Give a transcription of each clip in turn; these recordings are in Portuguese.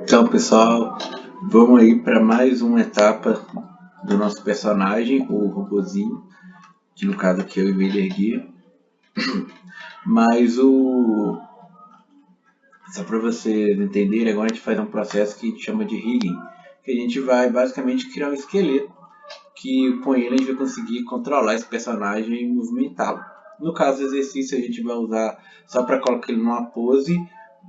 Então, pessoal, vamos aí para mais uma etapa do nosso personagem, o robozinho, que no caso aqui é o Invader Gear. Mas só para vocês entenderem, agora a gente faz um processo que a gente chama de rigging, que a gente vai basicamente criar um esqueleto que com ele a gente vai conseguir controlar esse personagem e movimentá-lo. No caso do exercício a gente vai usar só para colocar ele numa pose,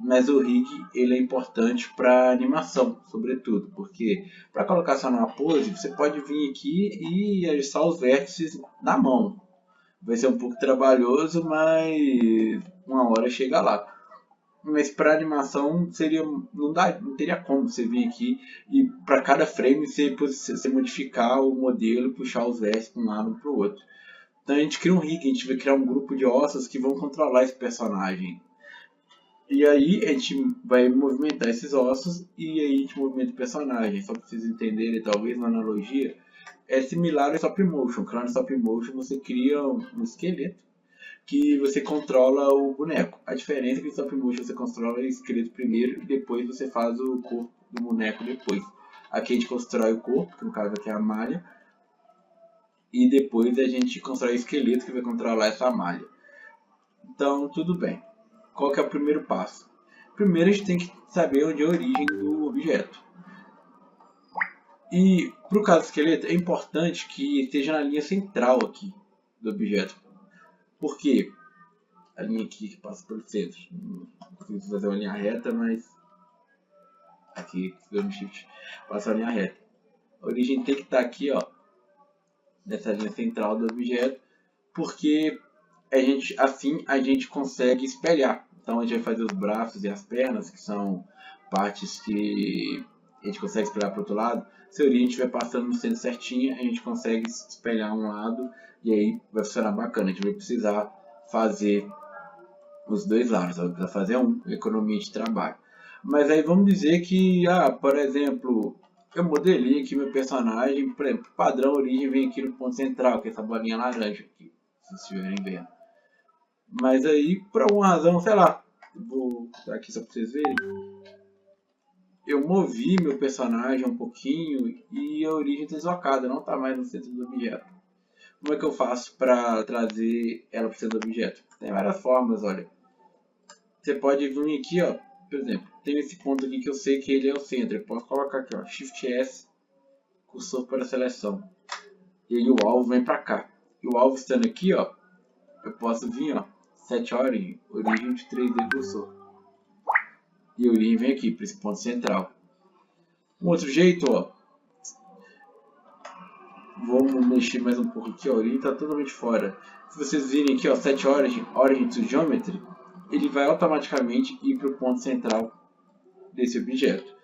mas o rig ele é importante para animação, sobretudo, porque para colocar só numa pose você pode vir aqui e ajustar os vértices na mão. Vai ser um pouco trabalhoso, mas uma hora chega lá. Mas para animação seria não teria como você vir aqui e para cada frame você modificar o modelo e puxar os vértices de um lado para o outro. Então a gente cria um rig, a gente vai criar um grupo de ossos que vão controlar esse personagem. E aí a gente vai movimentar esses ossos e aí a gente movimenta o personagem. Só para vocês entenderem, talvez uma analogia, é similar ao stop motion. Claro, no stop motion você cria um esqueleto que você controla o boneco. A diferença é que no stop motion você controla o esqueleto primeiro e depois você faz o corpo do boneco depois. Aqui a gente constrói o corpo, que no caso aqui é a malha, e depois a gente constrói o esqueleto que vai controlar essa malha. Então tudo bem. Qual que é o primeiro passo? Primeiro a gente tem que saber onde é a origem do objeto. E para o caso do esqueleto é importante que esteja na linha central aqui do objeto. Por quê? A linha aqui que passa pelo centro. Não consigo fazer uma linha reta, mas aqui dando shift passa a linha reta. A origem tem que estar aqui, ó, nessa linha central do objeto, porque assim a gente consegue espelhar. Então a gente vai fazer os braços e as pernas, que são partes que a gente consegue espelhar para o outro lado. Se a origem estiver passando no centro certinho, a gente consegue espelhar um lado e aí vai funcionar bacana. A gente vai precisar fazer os dois lados, vai precisar fazer economia de trabalho. Mas aí vamos dizer que, por exemplo, eu modelei aqui meu personagem, por exemplo, padrão origem vem aqui no ponto central, que é essa bolinha laranja aqui, se vocês estiverem vendo. Mas aí, por alguma razão, sei lá, vou dar aqui só para vocês verem, eu movi meu personagem um pouquinho e a origem está deslocada, não está mais no centro do objeto. Como é que eu faço para trazer ela para o centro do objeto? Tem várias formas, olha. Você pode vir aqui, ó, por exemplo, tem esse ponto aqui que eu sei que ele é o centro. Eu posso colocar aqui, ó, Shift S, cursor para seleção. E aí o alvo vem para cá. E o alvo estando aqui, ó, eu posso vir, ó, set origin de 3D cursor. E a origem vem aqui, para esse ponto central. Um outro jeito, ó, vamos mexer mais um pouco aqui, ó, a origem está totalmente fora. Se vocês virem aqui, ó, set origin to geometry, ele vai automaticamente ir para o ponto central desse objeto.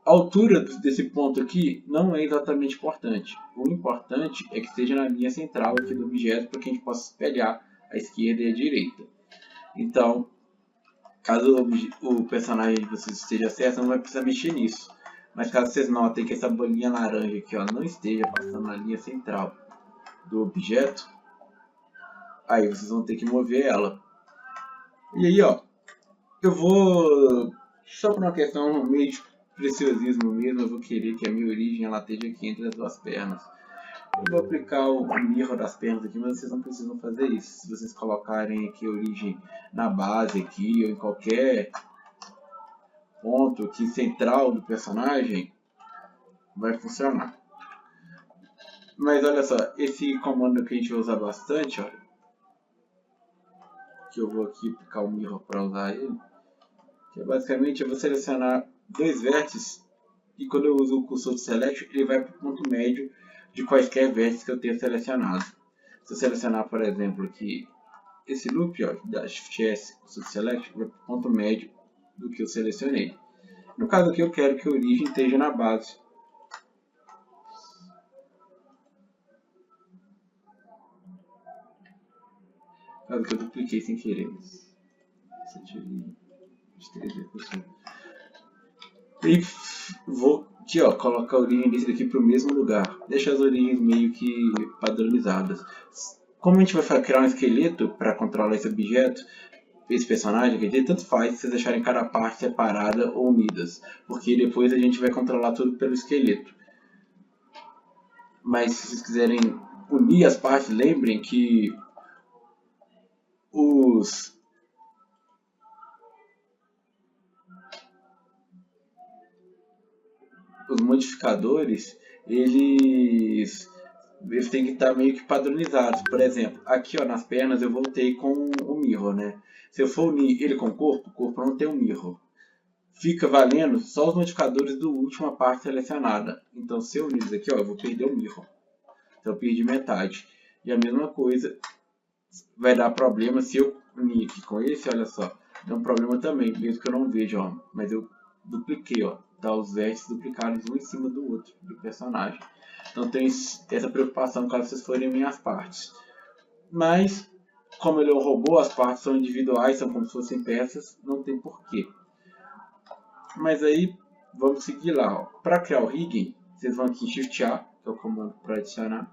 A altura desse ponto aqui não é exatamente importante. O importante é que esteja na linha central aqui do objeto para que a gente possa espelhar a esquerda e a direita. Então, caso o personagem de vocês esteja certo, não vai precisar mexer nisso. Mas caso vocês notem que essa bolinha laranja aqui, ó, não esteja passando na linha central do objeto, aí vocês vão ter que mover ela. E aí, ó, eu vou, só por uma questão meio de preciosismo mesmo, eu vou querer que a minha origem ela esteja aqui entre as duas pernas. Eu vou aplicar o mirror das pernas aqui, mas vocês não precisam fazer isso. Se vocês colocarem aqui a origem na base aqui, ou em qualquer ponto aqui central do personagem, vai funcionar. Mas olha só, esse comando que a gente vai usar bastante, olha, que eu vou aqui aplicar o mirror para usar ele, que é basicamente eu vou selecionar dois vértices e quando eu uso o cursor de select, ele vai para o ponto médio de quaisquer vértices que eu tenha selecionado. Se eu selecionar, por exemplo, aqui esse loop, ó, da Shift S, cursor de select, vai para o ponto médio do que eu selecionei. No caso aqui eu quero que a origem esteja na base. No caso que eu dupliquei sem querer. E vou aqui, ó, colocar a origem desse daqui para o mesmo lugar. Deixa as origens meio que padronizadas. Como a gente vai criar um esqueleto para controlar esse objeto, esse personagem, quer dizer, tanto faz se vocês deixarem cada parte separada ou unidas, porque depois a gente vai controlar tudo pelo esqueleto. Mas se vocês quiserem unir as partes, lembrem que os modificadores, eles têm que estar meio que padronizados. Por exemplo, aqui ó, nas pernas eu voltei com o mirror, né? Se eu for unir ele com o corpo não tem um mirror. Fica valendo só os modificadores do última parte selecionada. Então se eu unir isso aqui, ó, eu vou perder o mirror. Então eu perdi metade. E a mesma coisa vai dar problema se eu unir aqui com esse, olha só. Dá um problema também, mesmo que eu não veja, ó. Mas eu dupliquei, ó. Dá os vértices duplicados um em cima do outro do personagem. Então tem essa preocupação caso vocês forem minhas partes. Mas, como ele é um robô, as partes são individuais, são como se fossem peças, não tem porquê. Mas aí, vamos seguir lá. Para criar o rigging, vocês vão aqui em Shift A, que é o comando para adicionar.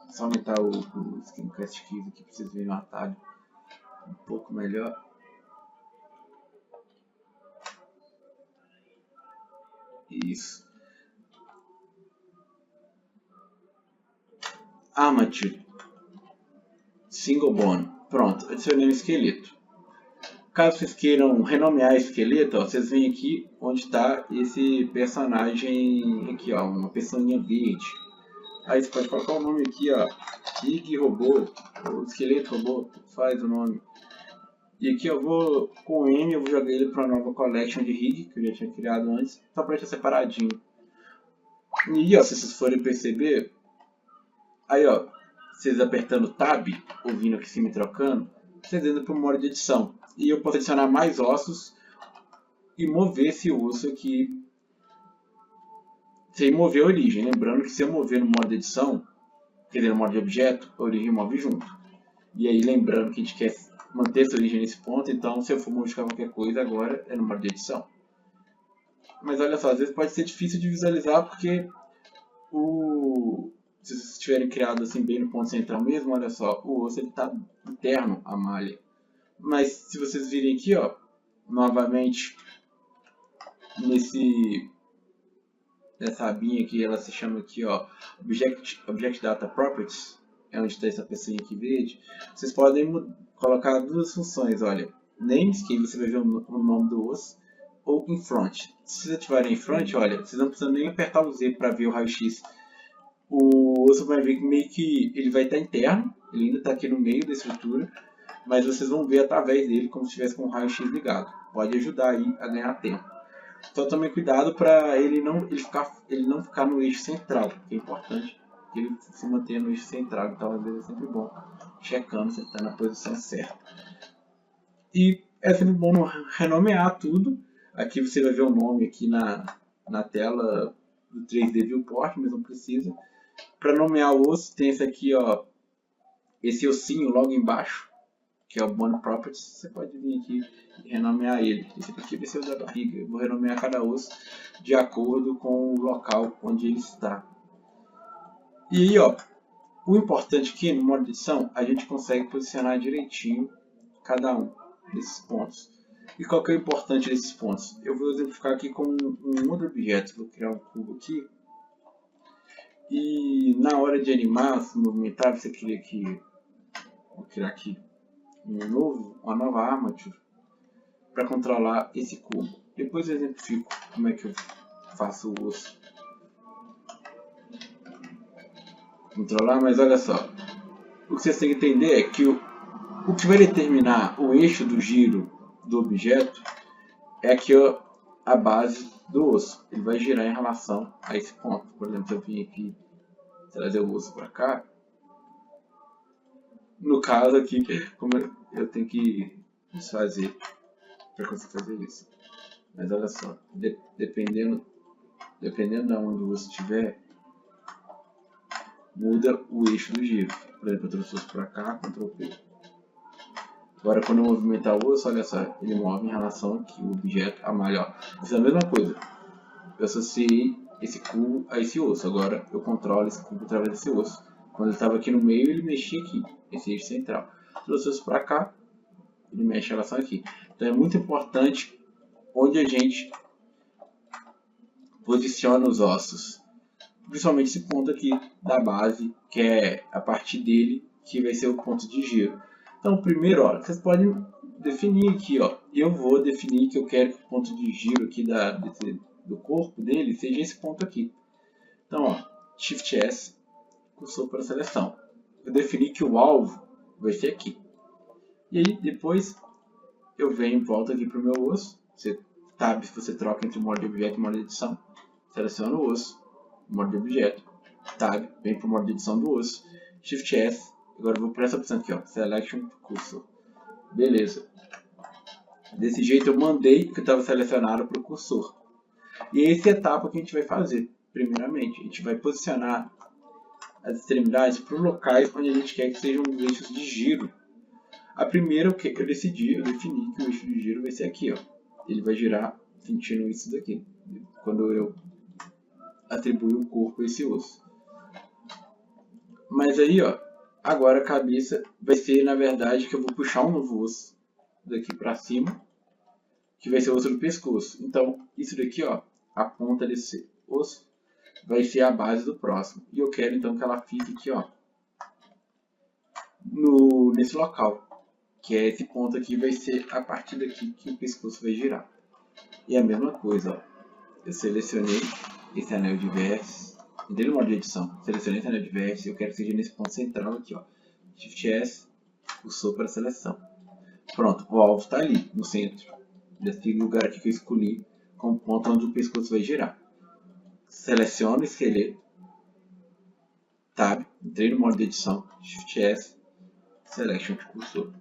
Só aumentar o Screencast Keys aqui para vocês verem o atalho um pouco melhor. Isso. Armature. Single Bone. Pronto, adicionei um esqueleto. Caso vocês queiram renomear esse esqueleto, ó, vocês vêm aqui onde está esse personagem aqui, ó, uma pessoinha verde. Aí você pode colocar o nome aqui, ó, Rig Robô, ou Esqueleto Robô, faz o nome. E aqui eu vou, com o M, eu vou jogar ele para uma nova collection de Rig, que eu já tinha criado antes, só para deixar separadinho. E ó, se vocês forem perceber, aí ó, vocês apertando Tab, ouvindo aqui em cima e trocando, vocês entram para o modo de edição. E eu posso adicionar mais ossos e mover esse osso aqui sem mover a origem. Lembrando que se eu mover no modo de edição, quer dizer, no modo de objeto, a origem move junto. E aí lembrando que a gente quer manter essa origem nesse ponto, então se eu for modificar qualquer coisa agora é no modo de edição. Mas olha só, às vezes pode ser difícil de visualizar porque se vocês tiverem criado assim bem no ponto central mesmo, olha só, o osso está interno à malha. Mas se vocês virem aqui, ó, novamente nessa abinha aqui, ela se chama aqui, ó, Object Data Properties, é onde está essa pecinha aqui verde. Vocês podem colocar duas funções, olha, names, que aí você vai ver o nome do osso, ou in front. Se vocês ativarem em front, olha, vocês não precisam nem apertar o Z para ver o raio-x. O osso vai ver que meio que ele vai estar interno, ele ainda está aqui no meio da estrutura, mas vocês vão ver através dele como se estivesse com o raio-x ligado. Pode ajudar aí a ganhar tempo. Só tome cuidado para ele não ficar no eixo central, que é importante que ele se mantenha no eixo central. Então às vezes é sempre bom checando se ele está na posição certa. E é sempre bom renomear tudo. Aqui você vai ver o nome aqui na tela do 3D Viewport, mas não precisa. Para nomear o osso tem esse aqui, ó, esse ossinho logo embaixo, que é o Bone Properties. Você pode vir aqui e renomear ele. Esse aqui vai ser o da barriga. Eu vou renomear cada osso de acordo com o local onde ele está. E aí, ó, o importante aqui no modo de edição, a gente consegue posicionar direitinho cada um desses pontos. E qual que é o importante desses pontos? Eu vou exemplificar aqui com um outro objeto. Vou criar um cubo aqui. E na hora de animar, se movimentar, você cria aqui. Vou criar aqui uma nova armature para controlar esse cubo. Depois eu exemplifico como é que eu faço o osso controlar, mas olha só, o que vocês têm que entender é que o que vai determinar o eixo do giro do objeto é aqui, ó, a base do osso. Ele vai girar em relação a esse ponto. Por exemplo, se eu vim aqui trazer o osso para cá, no caso aqui, como eu tenho que desfazer para conseguir fazer isso. Mas olha só, dependendo de onde o osso estiver, muda o eixo do giro. Por exemplo, eu trouxe o osso para cá, Ctrl P. Agora quando eu movimentar o osso, olha só, ele move em relação aqui, o objeto, a malha. Ó. Isso é a mesma coisa. Eu associei esse cubo a esse osso. Agora eu controlo esse cubo através desse osso. Quando ele estava aqui no meio, ele mexia aqui, esse eixo central. Trouxe o osso para cá, ele mexe em relação aqui. Então é muito importante onde a gente posiciona os ossos. Principalmente esse ponto aqui da base, que é a partir dele que vai ser o ponto de giro. Então primeiro, ó, vocês podem definir aqui, ó. Eu vou definir que eu quero que o ponto de giro aqui do corpo dele seja esse ponto aqui. Então, ó, Shift S, cursor para a seleção. Eu defini que o alvo vai ser aqui. E aí depois eu venho, volto aqui para o meu osso. Tab se você troca entre modo de objeto e modo de edição. Seleciono o osso, modo de objeto. Tab, vem para o modo de edição do osso. Shift S. Agora eu vou para essa opção aqui, ó, Selection Cursor. Beleza. Desse jeito eu mandei o que estava selecionado para o cursor. E essa é a etapa que a gente vai fazer. Primeiramente, a gente vai posicionar as extremidades para os locais onde a gente quer que sejam os eixos de giro. A primeira, o que eu defini que o eixo de giro vai ser aqui, ó. Ele vai girar sentindo isso daqui, quando eu atribuir o corpo a esse osso. Mas aí, ó, agora a cabeça vai ser, na verdade, que eu vou puxar um novo osso daqui para cima, que vai ser o osso do pescoço. Então, isso daqui, ó, a ponta desse osso vai ser a base do próximo. E eu quero então que ela fique aqui, ó, nesse local, que é esse ponto aqui, vai ser a partir daqui que o pescoço vai girar. E a mesma coisa, ó, eu selecionei esse anel de vértice, entrei no modo de edição, selecionei esse anel de vértice, eu quero que seja nesse ponto central aqui, ó, Shift S, cursor para a seleção. Pronto, o alvo está ali, no centro, desse lugar aqui que eu escolhi, com o ponto onde o pescoço vai girar. Seleciono o esqueleto, Tab, entrei no modo de edição, Shift S, Selection de cursor.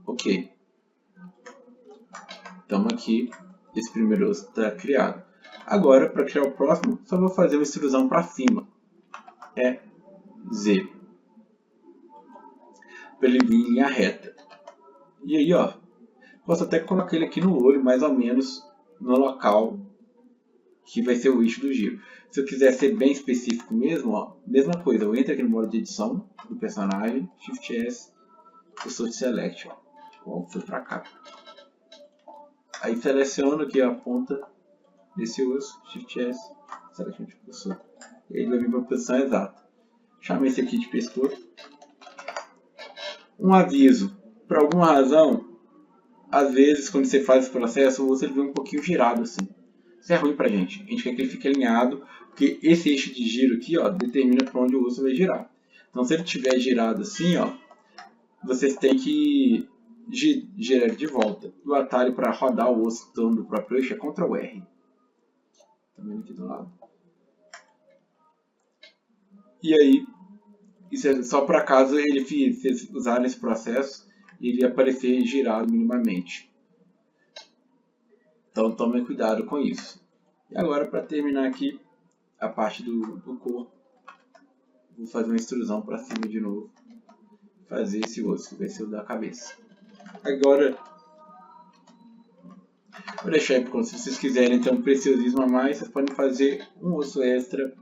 Ok. Estamos aqui, esse primeiro osso está criado. Agora, para criar o próximo, só vou fazer uma extrusão para cima. É Z. Para ele vir em linha reta. E aí, ó, posso até colocar ele aqui no olho, mais ou menos no local que vai ser o eixo do giro. Se eu quiser ser bem específico mesmo, ó, mesma coisa, eu entro aqui no modo de edição do personagem, Shift S, cursor de Select, ó, foi para cá. Aí seleciono aqui a ponta desse osso, Shift S, Selection de cursor. E ele vai vir para a posição exata. Chamei esse aqui de pescoço. Um aviso, por alguma razão, às vezes quando você faz esse processo, o osso ele vem um pouquinho girado assim. Isso é ruim pra gente. A gente quer que ele fique alinhado, porque esse eixo de giro aqui, ó, determina para onde o osso vai girar. Então se ele estiver girado assim, ó, vocês têm que girar ele de volta. O atalho para rodar o osso do próprio eixo é Ctrl R. Também aqui do lado. E aí, isso é só para caso ele usar esse processo, ele aparecer girado minimamente. Então tomem cuidado com isso. E agora, para terminar aqui a parte do corpo, vou fazer uma extrusão para cima de novo. Fazer esse osso que vai ser o da cabeça. Agora, vou deixar aí porque se vocês quiserem ter um preciosismo a mais, vocês podem fazer um osso extra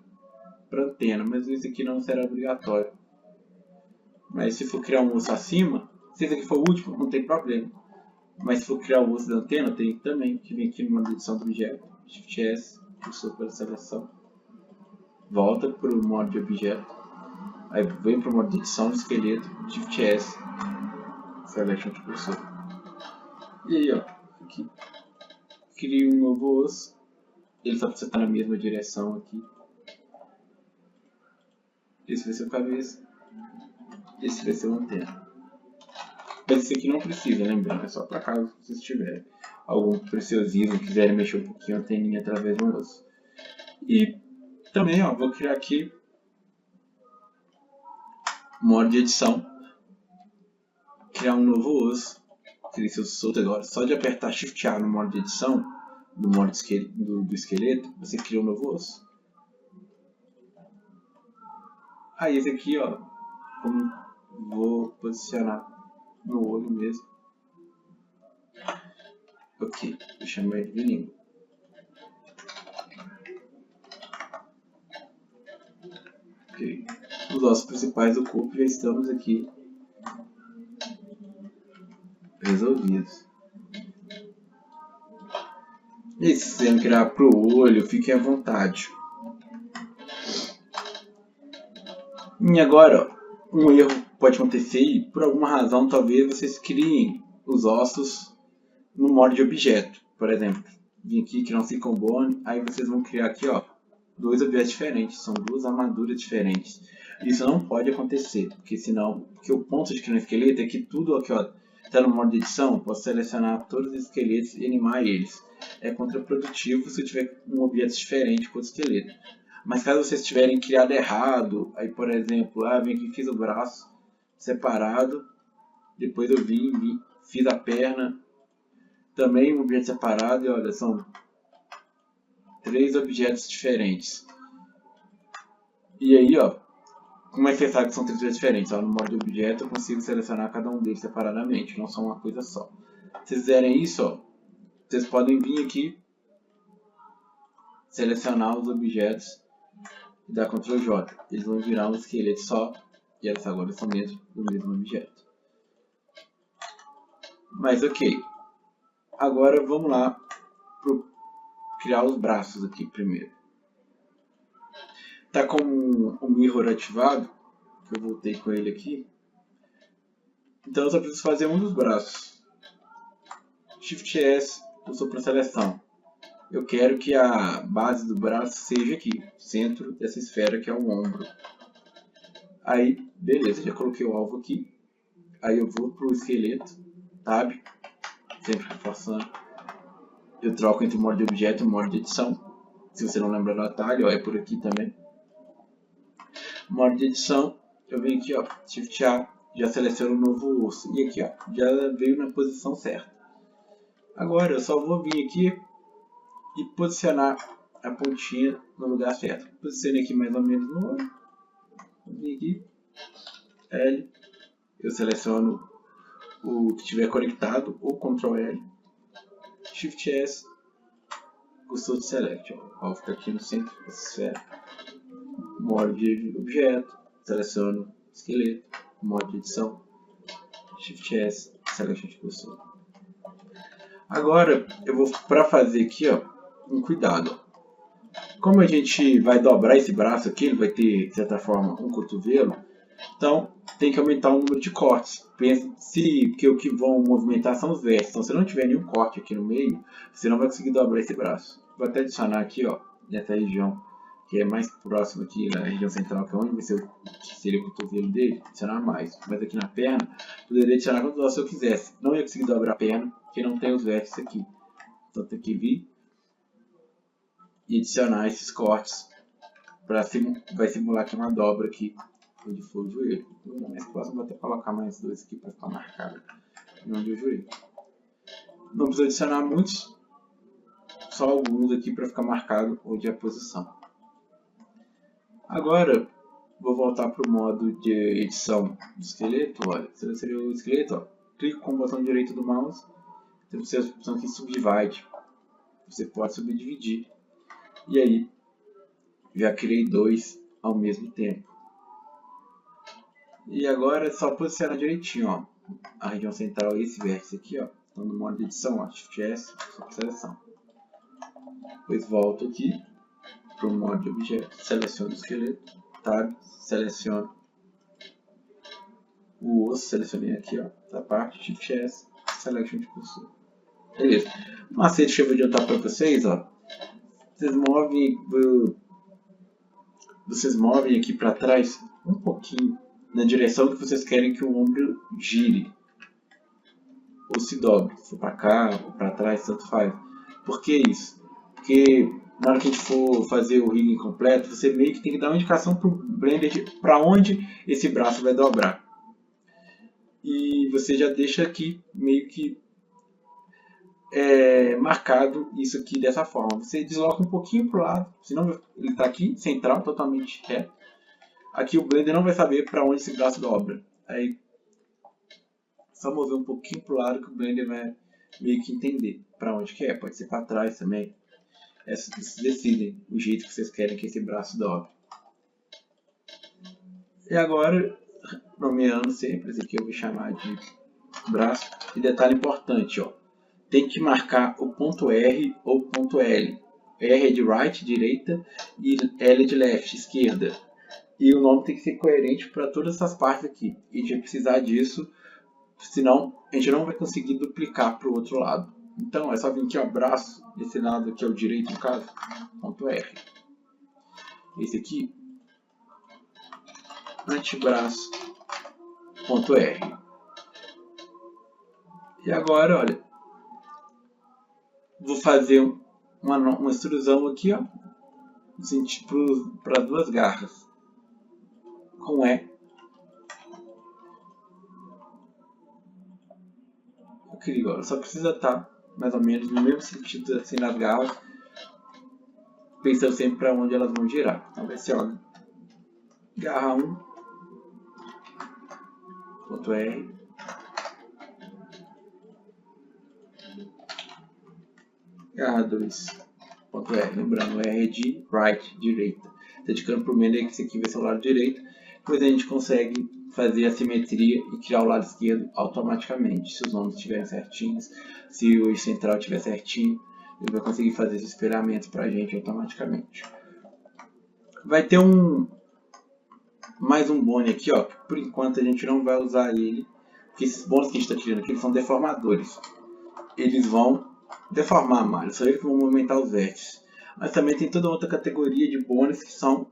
para antena, mas esse aqui não será obrigatório. Mas se for criar um osso acima, se esse aqui for o último, não tem problema. Mas se for criar o osso da antena, tem também que vir aqui no modo de edição do objeto, Shift S, cursor para seleção, volta para o modo de objeto, aí vem para o modo de edição do esqueleto, Shift S, Selection de cursor. E aí, ó, aqui, cria um novo osso, ele só precisa estar na mesma direção aqui. Esse vai ser a cabeça, esse vai ser a antena. Mas esse aqui não precisa, lembrando, é só para caso vocês tiverem algum preciosismo, quiserem mexer um pouquinho a anteninha através do osso. E também, ó, vou criar aqui modo de edição, criar um novo osso, criar seu solto agora. Só de apertar Shift A no modo de edição, no modo do esqueleto, você cria um novo osso. Aí esse aqui, ó, como vou posicionar no olho mesmo. Ok, vou chamar ele de língua. Ok. os ossos principais do corpo já estamos aqui resolvidos. E se você criar pro olho, fique à vontade. E agora, um erro pode acontecer e por alguma razão talvez vocês criem os ossos no modo de objeto. Por exemplo, vim aqui criar um Silicon Bone, aí vocês vão criar aqui, ó, dois objetos diferentes, são duas armaduras diferentes. Isso não pode acontecer, porque o ponto de criar um esqueleto é que tudo aqui, ó, está no modo de edição, eu posso selecionar todos os esqueletos e animar eles. É contraprodutivo se eu tiver um objeto diferente com o esqueleto. Mas caso vocês tiverem criado errado, aí por exemplo, vem aqui, fiz o braço separado, depois eu fiz a perna, também um objeto separado, e olha, são 3 objetos diferentes. E aí, ó, como é que você sabe que são 3 objetos diferentes? Ó, no modo de objeto eu consigo selecionar cada um deles separadamente, não são uma coisa só. Se vocês fizerem isso, ó, vocês podem vir aqui, selecionar os objetos e dar Ctrl J. Eles vão virar um esqueleto só, e eles agora são dentro do mesmo objeto. Mas ok. Agora vamos lá para criar os braços aqui primeiro. Tá com o mirror ativado, que eu voltei com ele aqui. Então eu só preciso fazer um dos braços. Shift S, eu sou para seleção. Eu quero que a base do braço seja aqui, centro dessa esfera que é o ombro. Aí, beleza, já coloquei o alvo aqui. Aí eu vou para o esqueleto, Tab, sempre reforçando. Eu troco entre o modo de objeto e o modo de edição. Se você não lembra do atalho, ó, é por aqui também. Modo de edição, eu venho aqui, ó, Shift A, já seleciono o novo osso. E aqui, ó, já veio na posição certa. Agora eu só vou vir aqui e posicionar a pontinha no lugar certo. Posicionei aqui mais ou menos no olho. Vim aqui, L, eu seleciono o que estiver conectado, ou Ctrl L, Shift S, Custom Select, ó, fica aqui no centro dessa esfera. Modo de objeto, seleciono esqueleto, modo de edição, Shift S, Selection de Custom. Agora eu vou para fazer aqui, ó, um cuidado. Como a gente vai dobrar esse braço aqui, ele vai ter de certa forma um cotovelo, então tem que aumentar o número de cortes. Pense que o que vão movimentar são os vértices. Então se não tiver nenhum corte aqui no meio, você não vai conseguir dobrar esse braço. Vou até adicionar aqui, ó, nessa região que é mais próximo aqui na região central, que é onde seria o cotovelo dele, adicionar mais. Mas aqui na perna, poderia adicionar quantos ossos eu quisesse. Não ia conseguir dobrar a perna, porque não tem os vértices aqui. Então tem que vir e adicionar esses cortes vai simular aqui uma dobra aqui onde for o joelho. Mais próximo, vou até colocar mais 2 aqui para ficar marcado onde eu joelho. Não precisa adicionar muitos, só alguns aqui para ficar marcado onde é a posição. Agora vou voltar para o modo de edição do esqueleto. Olha, selecionei o esqueleto, ó, clico com o botão direito do mouse, tem a opção aqui Subdivide. Você pode subdividir. E aí, já criei 2 ao mesmo tempo. E agora é só posicionar direitinho, ó, a região central e esse vértice aqui, ó, estão no modo de edição, ó, Shift S, sobre seleção. Depois volto aqui para o modo de objeto, seleciono o esqueleto, Tab, seleciono o osso, selecionei aqui, ó, essa parte, Shift S, Selection de cursor. Beleza. Um macete que eu vou adiantar para vocês, ó. Vocês movem aqui para trás um pouquinho na direção que vocês querem que o ombro gire ou se dobre, se for para cá ou para trás, tanto faz. Por que isso? Porque na hora que a gente for fazer o rigging completo, você meio que tem que dar uma indicação para o Blender para onde esse braço vai dobrar. E você já deixa aqui meio que marcado isso aqui dessa forma. Você desloca um pouquinho para o lado, senão ele está aqui central, totalmente reto. Aqui o Blender não vai saber para onde esse braço dobra. Aí só mover um pouquinho para o lado que o Blender vai meio que entender para onde que é. Pode ser para trás também. Vocês decidem o jeito que vocês querem que esse braço dobre. E agora, nomeando sempre, esse aqui eu vou chamar de braço. E detalhe importante, ó, tem que marcar o ponto R ou ponto L. R é de right, direita, e L é de left, esquerda. E o nome tem que ser coerente para todas essas partes aqui. E a gente vai precisar disso, senão a gente não vai conseguir duplicar para o outro lado. Então é só vir aqui, ó, braço, esse lado aqui é o direito no caso, ponto R. Esse aqui, antebraço, ponto R. E agora, olha, vou fazer uma extrusão aqui, ó, para duas garras, com E. Eu crio, ó, só precisa estar mais ou menos no mesmo sentido assim nas garras, pensando sempre para onde elas vão girar. Então vai ser, ó, garra 1, ponto R, garra 2, ponto R, lembrando, R é de right, direita, dedicando para o meio que esse aqui vai ser o lado direito, depois a gente consegue fazer a simetria e criar o lado esquerdo automaticamente, se os nomes estiverem certinhos, se o eixo central estiver certinho, ele vai conseguir fazer esse espelhamento para a gente automaticamente. Vai ter mais um bone aqui, ó, que por enquanto a gente não vai usar ele, porque esses bones que a gente está tirando aqui eles são deformadores, eles vão deformar a malha, só eles que vão movimentar os vértices. Mas também tem toda outra categoria de bones que são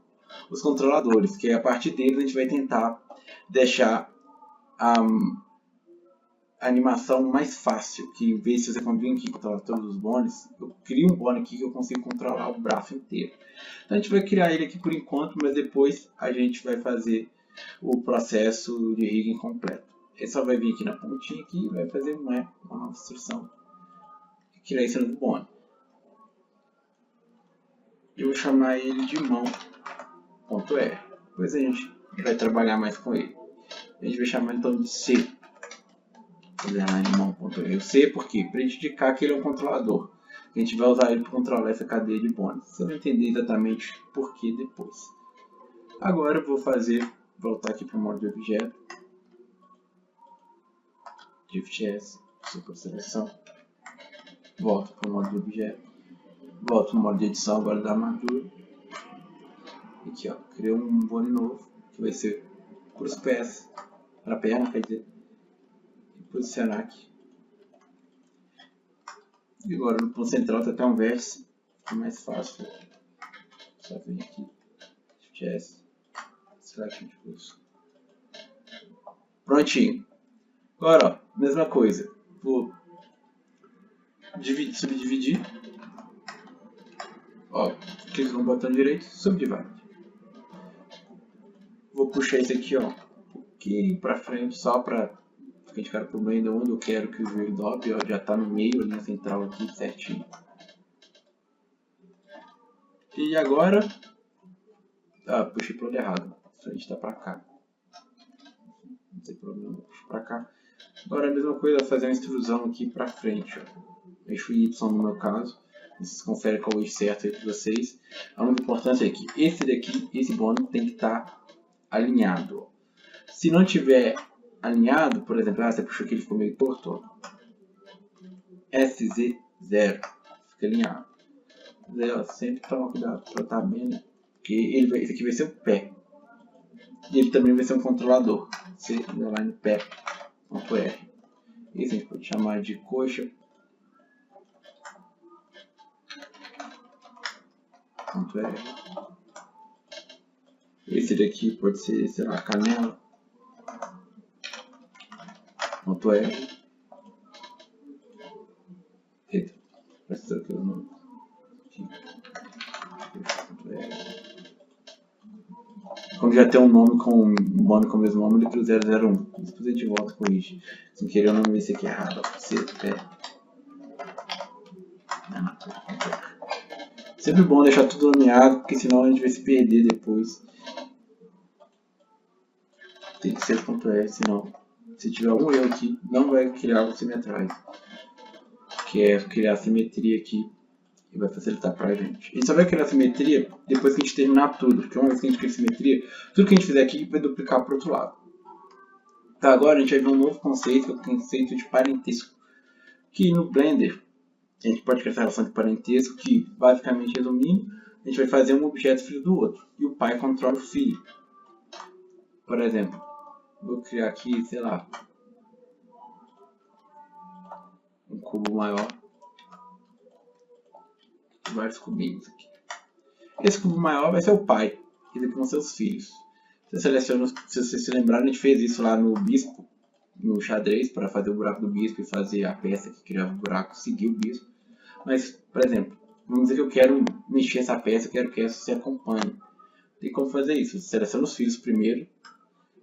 os controladores, que a partir deles a gente vai tentar deixar a animação mais fácil, que em vez de você vir aqui controlar todos os bones, eu crio um bone aqui que eu consigo controlar o braço inteiro. Então a gente vai criar ele aqui por enquanto, mas depois a gente vai fazer o processo de rigging completo. Ele só vai vir aqui na pontinha aqui e vai fazer uma nova instrução e criar esse novo bone. Eu vou chamar ele de mão.r. Depois a gente vai trabalhar mais com ele. A gente vai chamar então de C. Mão.r. O C por quê? Para indicar que ele é um controlador. A gente vai usar ele para controlar essa cadeia de bones. Você vai entender exatamente por que depois. Agora eu vou voltar aqui para o modo de objeto. Shift S, super seleção. Volto para o modo de objeto. Volto no modo de edição agora da armadura. Aqui, ó, criei um bone novo que vai ser para os pés, para a perna, quer dizer, e posicionar aqui. E agora no ponto central tem até um vértice, é mais fácil. Só vir aqui, Shift S, Selection de pulso. Prontinho. Agora, ó, mesma coisa. Vou subdividir. Ó, clico no botão direito, subdivide. Vou puxar esse aqui, ó, um pouquinho para frente, só para ficar de cara pro meio de onde eu quero que o joelho dobre, ó, já está no meio, a linha central aqui, certinho. E agora, puxei para o lado errado, a frente está para cá. Não tem problema, puxo para cá. Agora a mesma coisa, fazer uma extrusão aqui para frente, ó. Eixo Y no meu caso. Vocês conferem qual é o eixo certo aí de vocês. A única importância é que esse daqui, esse bone tem que estar alinhado. Se não tiver alinhado, por exemplo, você puxou aqui, ele ficou meio torto, ó. SZ0 fica alinhado. Sempre toma cuidado para estar bem, né? Porque esse aqui vai ser o pé. E ele também vai ser um controlador. C underline pé.r. Esse a gente pode chamar de coxa. .r. Esse daqui pode ser, sei lá, canela. .r. Eita, parece que eu não. Como já tem um nome com um bone com o mesmo nome, ele cria 001. Depois a gente volta com isso. Sem querer, eu não vi esse aqui errado. C, pé. Sempre bom deixar tudo nomeado, porque senão a gente vai se perder depois. Tem que ser .r, senão se tiver algum erro aqui, não vai criar o simetrais. Que é criar a simetria aqui. que vai facilitar pra gente. A gente só vai criar simetria depois que a gente terminar tudo, porque uma vez que a gente cria simetria, tudo que a gente fizer aqui vai duplicar pro outro lado. Então agora a gente vai ver um novo conceito, que é o conceito de parentesco, que no Blender a gente pode criar essa relação de parentesco que, basicamente resumindo, a gente vai fazer um objeto filho do outro, e o pai controla o filho. Por exemplo, vou criar aqui, sei lá, um cubo maior, vários cubinhos aqui. Esse cubo maior vai ser o pai, e aqui vão ser os filhos. Você seleciona, se vocês se lembrarem, a gente fez isso lá no bispo, no xadrez, para fazer o buraco do bispo e fazer a peça que criava o buraco seguir o bispo. Mas, por exemplo, vamos dizer que eu quero mexer essa peça, eu quero que essa se acompanhe. Tem como fazer isso? Você seleciona os filhos primeiro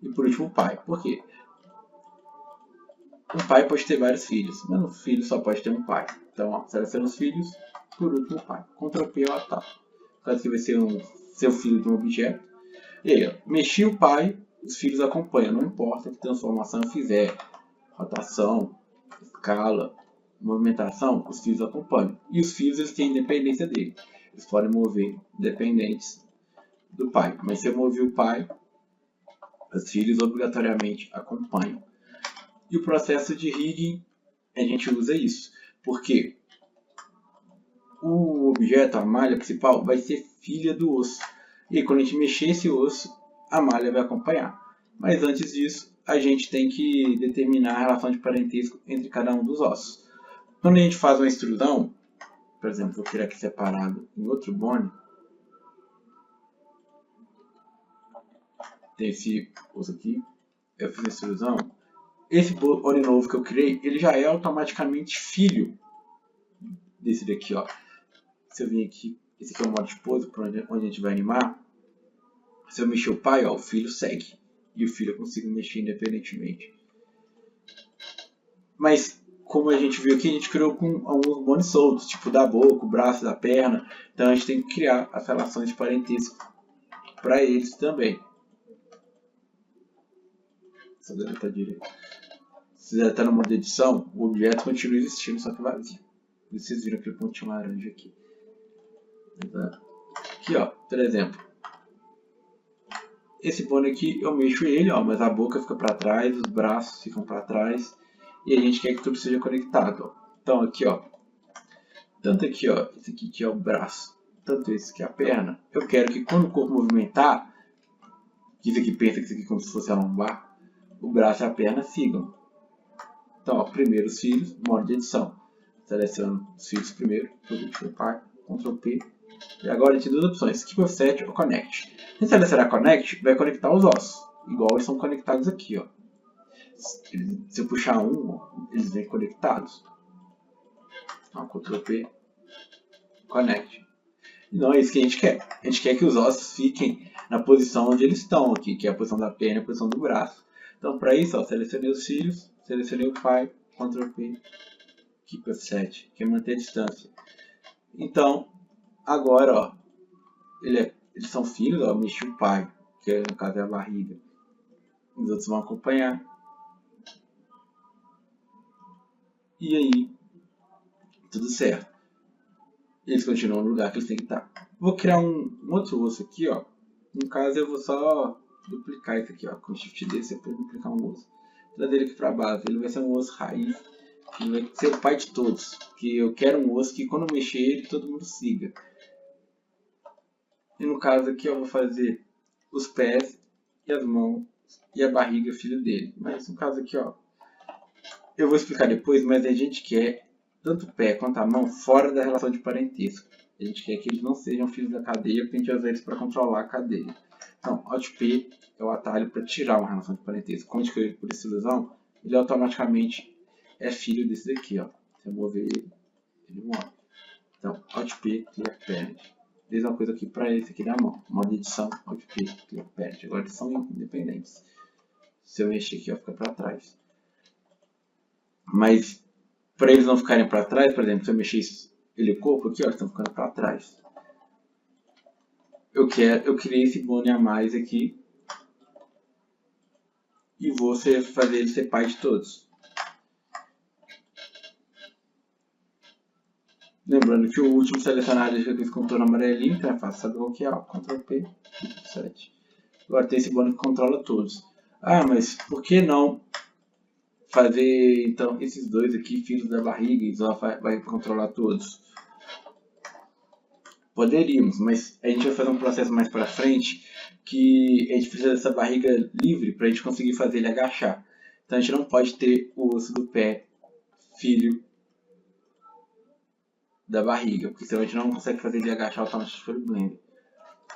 e por último o pai. Por quê? Um pai pode ter vários filhos, mas um filho só pode ter um pai. Então, ó, seleciona os filhos, por último o pai. Ctrl P ou Tab. Caso que vai ser seu filho de um objeto. E aí, ó, mexi o pai, os filhos acompanham, não importa que transformação eu fizer. Rotação, escala, movimentação, os filhos acompanham. E os filhos eles têm independência dele. Eles podem mover independentes do pai. Mas se eu mover o pai, os filhos obrigatoriamente acompanham. E o processo de rigging, a gente usa isso. Porque o objeto, a malha principal, vai ser filha do osso. E quando a gente mexer esse osso, a malha vai acompanhar. Mas antes disso, a gente tem que determinar a relação de parentesco entre cada um dos ossos. Quando a gente faz uma extrusão, por exemplo, vou criar aqui separado em outro bone, tem esse osso aqui, eu fiz a extrusão, esse bone novo que eu criei, ele já é automaticamente filho desse daqui, ó. Se eu vir aqui, esse aqui é o modo de pose, onde a gente vai animar. Se eu mexer o pai, ó, o filho segue. E o filho eu consigo mexer independentemente. Mas, como a gente viu aqui, a gente criou com alguns bones soltos, tipo da boca, o braço, da perna. Então a gente tem que criar as relações de parentesco para eles também. Só deletar direito. Se deletar no modo de edição, o objeto continua existindo, só que vazio. Vocês viram aquele pontinho laranja aqui. Aqui, ó, por exemplo. Esse bone aqui eu mexo ele, ó, mas a boca fica para trás, os braços ficam para trás. E a gente quer que tudo seja conectado. Ó. Então aqui, ó. Tanto aqui, ó. Esse aqui que é o braço. Tanto esse que é a perna. Eu quero que quando o corpo movimentar, que isso aqui pensa que isso aqui é como se fosse a lombar, o braço e a perna sigam. Então, ó, primeiro os filhos, modo de edição. Seleciono os filhos primeiro, por último o pai, Ctrl P. E agora a gente tem duas opções, Skip Offset ou Connect. Se selecionar Connect, vai conectar os ossos. Igual eles são conectados aqui, ó. Se eu puxar um, eles vêm conectados. Então, Ctrl P, Connect. Não é isso que a gente quer. A gente quer que os ossos fiquem na posição onde eles estão aqui, que é a posição da perna e a posição do braço. Então, para isso, ó, selecionei os filhos, selecionei o pai, Ctrl P, Keep Offset, que é manter a distância. Então, agora, ó, eles são filhos, ó, eu mexi o pai, que no caso é a barriga. Os outros vão acompanhar. E aí, tudo certo. Eles continuam no lugar que eles têm que estar. Vou criar um outro osso aqui, ó. No caso, eu vou só duplicar isso aqui, ó. Com Shift D, você pode duplicar um osso. Trazer ele aqui para base. Ele vai ser um osso raiz. Ele vai ser o pai de todos. Que eu quero um osso que quando eu mexer ele, todo mundo siga. E no caso aqui, eu vou fazer os pés e as mãos e a barriga, filho dele. Mas no caso aqui, ó, eu vou explicar depois, mas a gente quer tanto o pé quanto a mão fora da relação de parentesco. A gente quer que eles não sejam filhos da cadeia, porque a gente vai usar eles para controlar a cadeia. Então, Alt P é o atalho para tirar uma relação de parentesco. Quando a gente escolhe por essa ilusão, ele automaticamente é filho desse daqui, ó. Se eu mover ele, ele morre. Então, Alt P, Clear Parent. Mesma coisa aqui para esse aqui da mão. Modo edição, Alt P, Clear Parent. Agora eles são independentes. Se eu mexer aqui, ó, fica para trás. Mas, para eles não ficarem para trás, por exemplo, se eu mexer ele o corpo aqui, ó, eles estão ficando para trás. Eu criei esse bone a mais aqui. E vou fazer ele ser pai de todos. Lembrando que o último selecionado já fez contorno amarelinho, então é fácil saber qual que é, ó. Ctrl P, 7. Agora tem esse bônus que controla todos. Ah, mas por que não fazer então esses dois aqui, filhos da barriga, e só vai controlar todos? Poderíamos, mas a gente vai fazer um processo mais para frente que a gente precisa dessa barriga livre para a gente conseguir fazer ele agachar. Então a gente não pode ter o osso do pé filho da barriga, porque senão a gente não consegue fazer ele agachar automaticamente pelo Blender.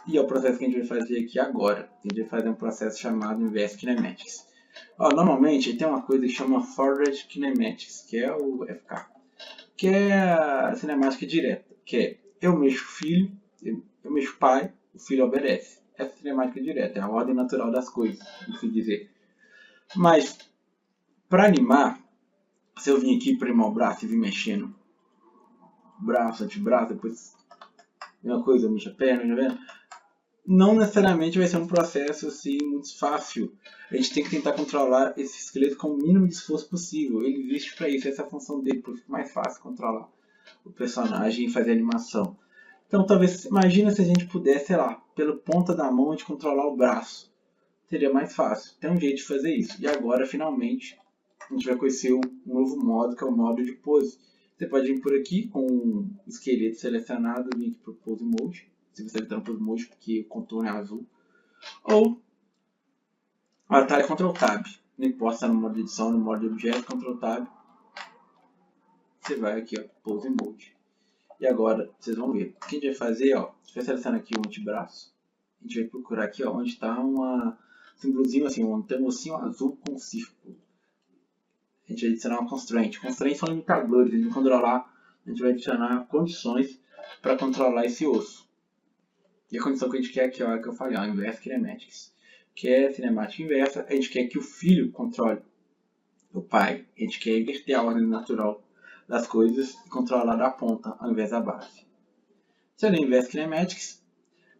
E é o processo que a gente vai fazer aqui agora. A gente vai fazer um processo chamado Inverse Kinematics. Ó, normalmente tem uma coisa que chama Forward Kinematics, que é o FK, que é a cinemática direta, que é eu mexo o filho, eu mexo o pai, o filho obedece. Essa é a cinemática direta, é a ordem natural das coisas, assim dizer. Mas, para animar, se eu vim aqui para animar o braço e vir mexendo braço, antebraço, depois uma coisa, mexe a perna, tá vendo? Não necessariamente vai ser um processo assim muito fácil. A gente tem que tentar controlar esse esqueleto com o mínimo de esforço possível. Ele existe para isso, essa é a função dele, porque fica mais fácil controlar o personagem e fazer a animação. Então talvez, imagina se a gente pudesse, sei lá, pela ponta da mão a gente controlar o braço. Seria mais fácil. Tem um jeito de fazer isso. E agora, finalmente, a gente vai conhecer um novo modo, que é o modo de pose. Você pode vir por aqui com o esqueleto selecionado, vir aqui para o Pose Mode. Se você está no Pose Mode, porque o contorno é azul. Ou atalho Ctrl Tab. Não importa se está no modo de edição, no modo de objeto, Ctrl Tab. Você vai aqui, ó, Pose Mode. E agora, vocês vão ver. O que a gente vai fazer, ó, se você selecionar aqui o antebraço, a gente vai procurar aqui, ó, onde está uma símbolozinho assim, um termocinho azul com círculo. A gente vai adicionar uma constraint. Constraints são limitadores, a gente vai controlar, a gente vai adicionar condições para controlar esse osso. E a condição que a gente quer aqui, ó, que eu falei, ó, Inverse Kinematics, que é cinemática inversa. A gente quer que o filho controle o pai. A gente quer inverter a ordem natural das coisas e controlar da ponta ao invés da base. Seria Inverse Kinematics.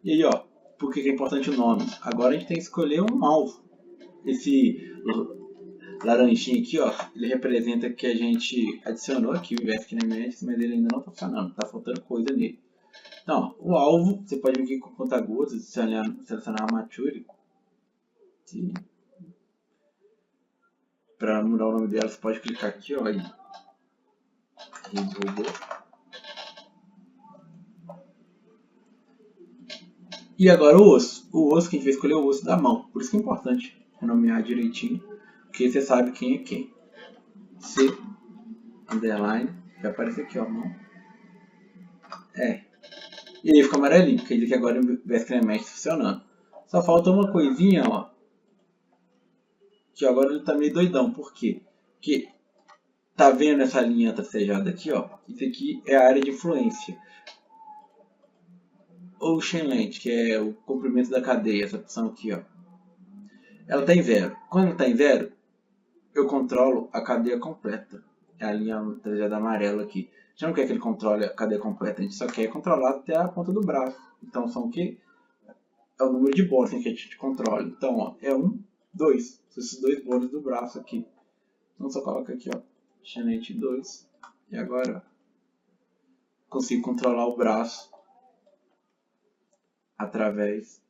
E aí, ó, por que é importante o nome? Agora a gente tem que escolher um alvo. Esse laranjinho aqui, ó, ele representa que a gente adicionou aqui o Inverse Kinematics, mas ele ainda não está funcionando, está faltando coisa nele. Então, o alvo, você pode vir aqui com conta-gotas, selecionar a Mature. Para mudar o nome dela, você pode clicar aqui, ó, aí. E agora o osso. O osso que a gente vai escolher é o osso da mão. Por isso que é importante renomear direitinho, porque você sabe quem é quem. C, underline, vai aparecer aqui, ó, a mão. E aí fica amarelinho, quer dizer que agora o Inverse Kinematics funcionando. Só falta uma coisinha, ó, que agora ele tá meio doidão. Por quê? Porque tá vendo essa linha tracejada aqui, ó? Isso aqui é a área de influência. Ocean Length, que é o comprimento da cadeia, essa opção aqui, ó. Ela está em 0. Quando ela está em 0, eu controlo a cadeia completa. É a linha trajada amarela aqui. A gente não quer que ele controle a cadeia completa, a gente só quer controlar até a ponta do braço. Então são o que? É o número de bônus que a gente controla. Então, ó, é 1, 2. São esses dois bônus do braço aqui. Então só coloca aqui, ó, Xenete 2. E agora, ó, consigo controlar o braço através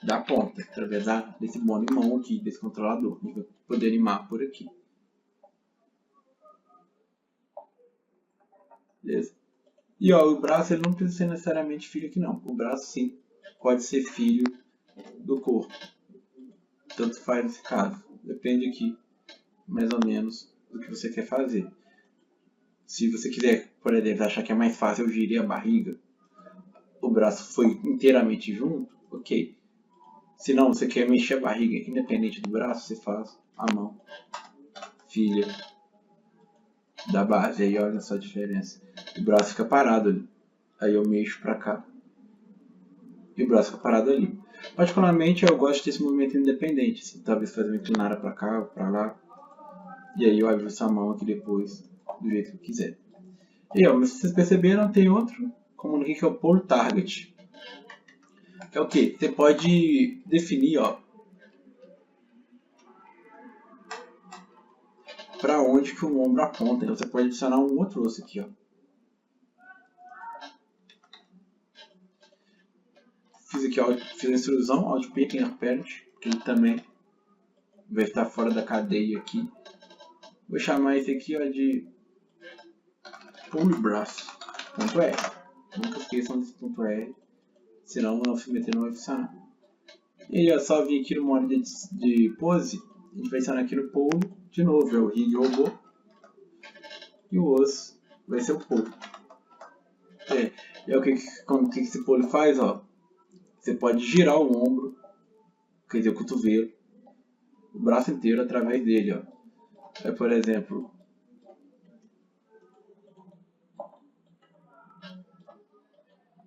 da ponta, através desse bônus em mão aqui, desse controlador. A gente vai poder animar por aqui. Beleza? E ó, o braço ele não precisa ser necessariamente filho aqui não. O braço sim pode ser filho do corpo. Tanto faz nesse caso. Depende aqui, mais ou menos, do que você quer fazer. Se você quiser, por exemplo, achar que é mais fácil eu girar a barriga, o braço foi inteiramente junto, ok. Se não, você quer mexer a barriga independente do braço, você faz a mão filha da base. Aí olha só a diferença. O braço fica parado ali. Aí eu mexo pra cá. E o braço fica parado ali. Particularmente eu gosto desse movimento independente. Assim, talvez fazer uma inclinada pra cá ou pra lá. E aí eu abro essa mão aqui depois, do jeito que eu quiser. E ó, mas se vocês perceberam, tem outro comando aqui que é o Pull Target. Que é o que? Você pode definir, ó, para onde que o ombro aponta. Então você pode adicionar um outro osso aqui, ó. Fiz aqui, ó, fiz a intrusão, Alt-P, Clear Parent, que ele também vai estar fora da cadeia aqui. Vou chamar esse aqui, ó, de pull braço.r. Nunca esqueçam desse ponto .r, senão o alfineter não vai funcionar. E aí, ó, só vir aqui no modo de pose, a gente vai adicionar aqui no pull, de novo, é o rig robô, e o osso vai ser o pull. E aí, o que esse pull faz, ó? Você pode girar o ombro, quer dizer, o cotovelo, o braço inteiro através dele, ó. Aí, por exemplo,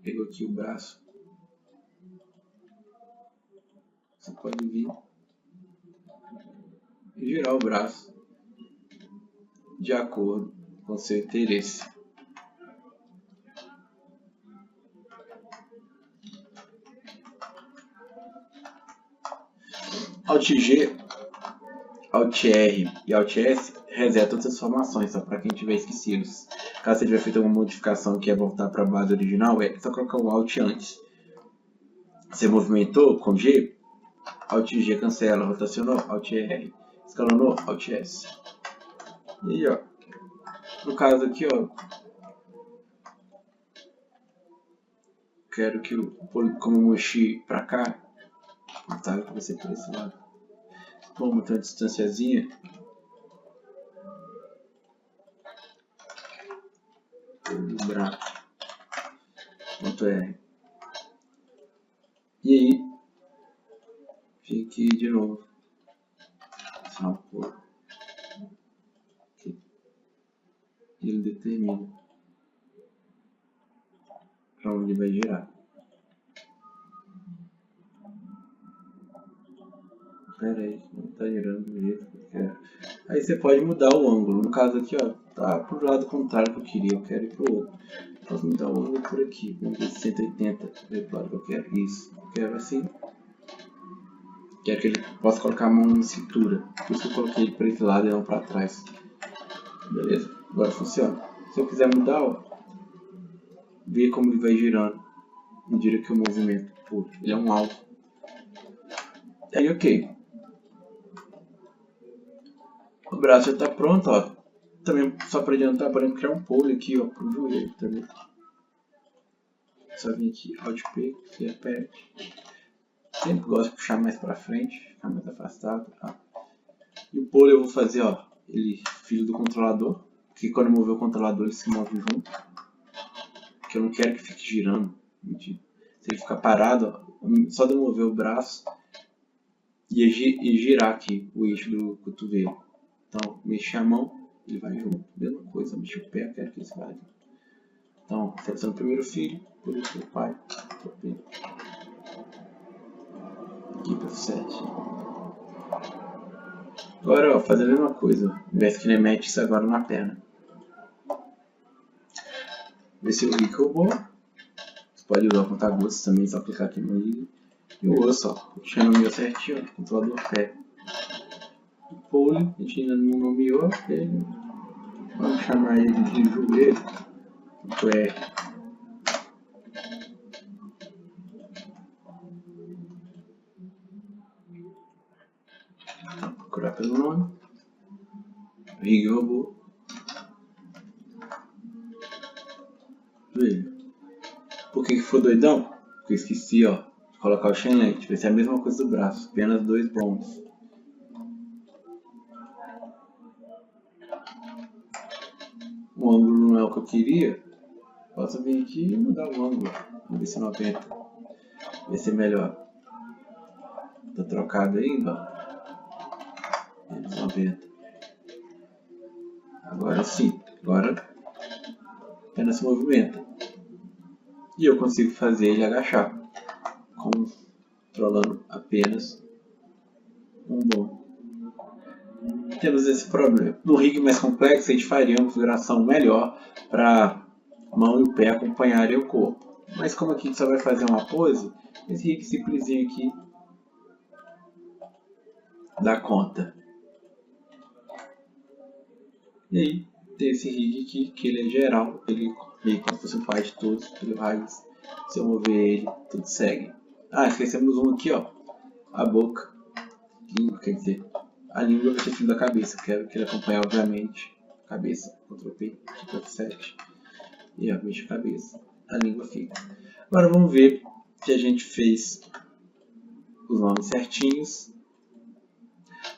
pego aqui o braço, você pode vir e girar o braço de acordo com o seu interesse. Alt G, Alt R e Alt S resetam as transformações, só para quem tiver esquecido. Caso você tiver feito alguma modificação que é voltar para a base original, é só colocar o Alt antes. Você movimentou com G, Alt G cancela, rotacionou, Alt R, escalonou, Alt S. E aí, ó, no caso aqui, ó, quero que como eu mexi para cá, tá, que vai ser por esse lado. Vamos botar uma distânciazinha. Braço.r. E aí, fique de novo. Só um pouco. Ele determina para onde vai girar. Pera aí, não está girando do jeito que eu quero. Aí você pode mudar o ângulo. No caso aqui, ó, tá pro lado contrário que eu queria. Eu quero ir pro outro. Posso mudar o ângulo por aqui. Vamos ver 180. Ver pro lado que eu quero. Isso. Eu quero assim. Quero que ele possa colocar a mão na cintura. Por isso que eu coloquei ele para esse lado e não para trás. Beleza? Agora funciona. Se eu quiser mudar, ó, ver como ele vai girando. Medida que o movimento. Pô, ele é um alvo. Aí, ok. O braço já está pronto, ó. Também, só para adiantar, podemos criar um pull aqui, ó, pro joelho também. Só vir aqui, Alt P, que aperte. Sempre gosto de puxar mais para frente, ficar mais afastado. Tá? E o pull eu vou fazer, ó, ele filho do controlador, porque quando eu mover o controlador ele se move junto. Porque eu não quero que fique girando. Mentira. Se ele ficar parado, ó, só de eu mover o braço e girar aqui o eixo do cotovelo. Então, mexer a mão, ele vai junto. Mesma coisa, mexer o pé, eu quero que ele vá junto. Então, seleciono o primeiro filho, por isso o pai. Aqui para o 7. Agora, ó, fazer a mesma coisa. Invés que remete isso agora na perna. Ver se o rig robô. Você pode usar o conta-gotas também, só clicar aqui no rig. E o osso, ó, puxando o meu certinho, ó, controlador pé. O pull, a gente ainda não nomeou ele. Vamos chamar ele de joelho. Vou procurar pelo nome. Rig robô. Joelho. Por que foi doidão? Porque eu esqueci, ó, de colocar o chain length. Vai ser a mesma coisa do braço, apenas 2 bônus. O ângulo não é o que eu queria. Posso vir aqui e mudar o ângulo. Vamos ver se 90 vai ser melhor. Tá trocado ainda, ó. 90. Agora sim. Agora apenas se movimenta. E eu consigo fazer ele agachar. Controlando apenas um bom. Temos esse problema. No rig mais complexo, a gente faria uma configuração melhor para mão e o pé acompanharem o corpo. Mas como aqui a gente só vai fazer uma pose, esse rig simplesinho aqui dá conta. E aí tem esse rig aqui, que ele é geral, ele meio como se fosse um pai de todos, ele vai, se eu mover ele, tudo segue. Ah, esquecemos um aqui, ó, a boca, língua, quer dizer, a língua vai ter fim da cabeça, quero que ele acompanhe, obviamente, cabeça, Ctrl P, Ctrl F7, e ó, mexe a cabeça, a língua fica. Agora vamos ver se a gente fez os nomes certinhos.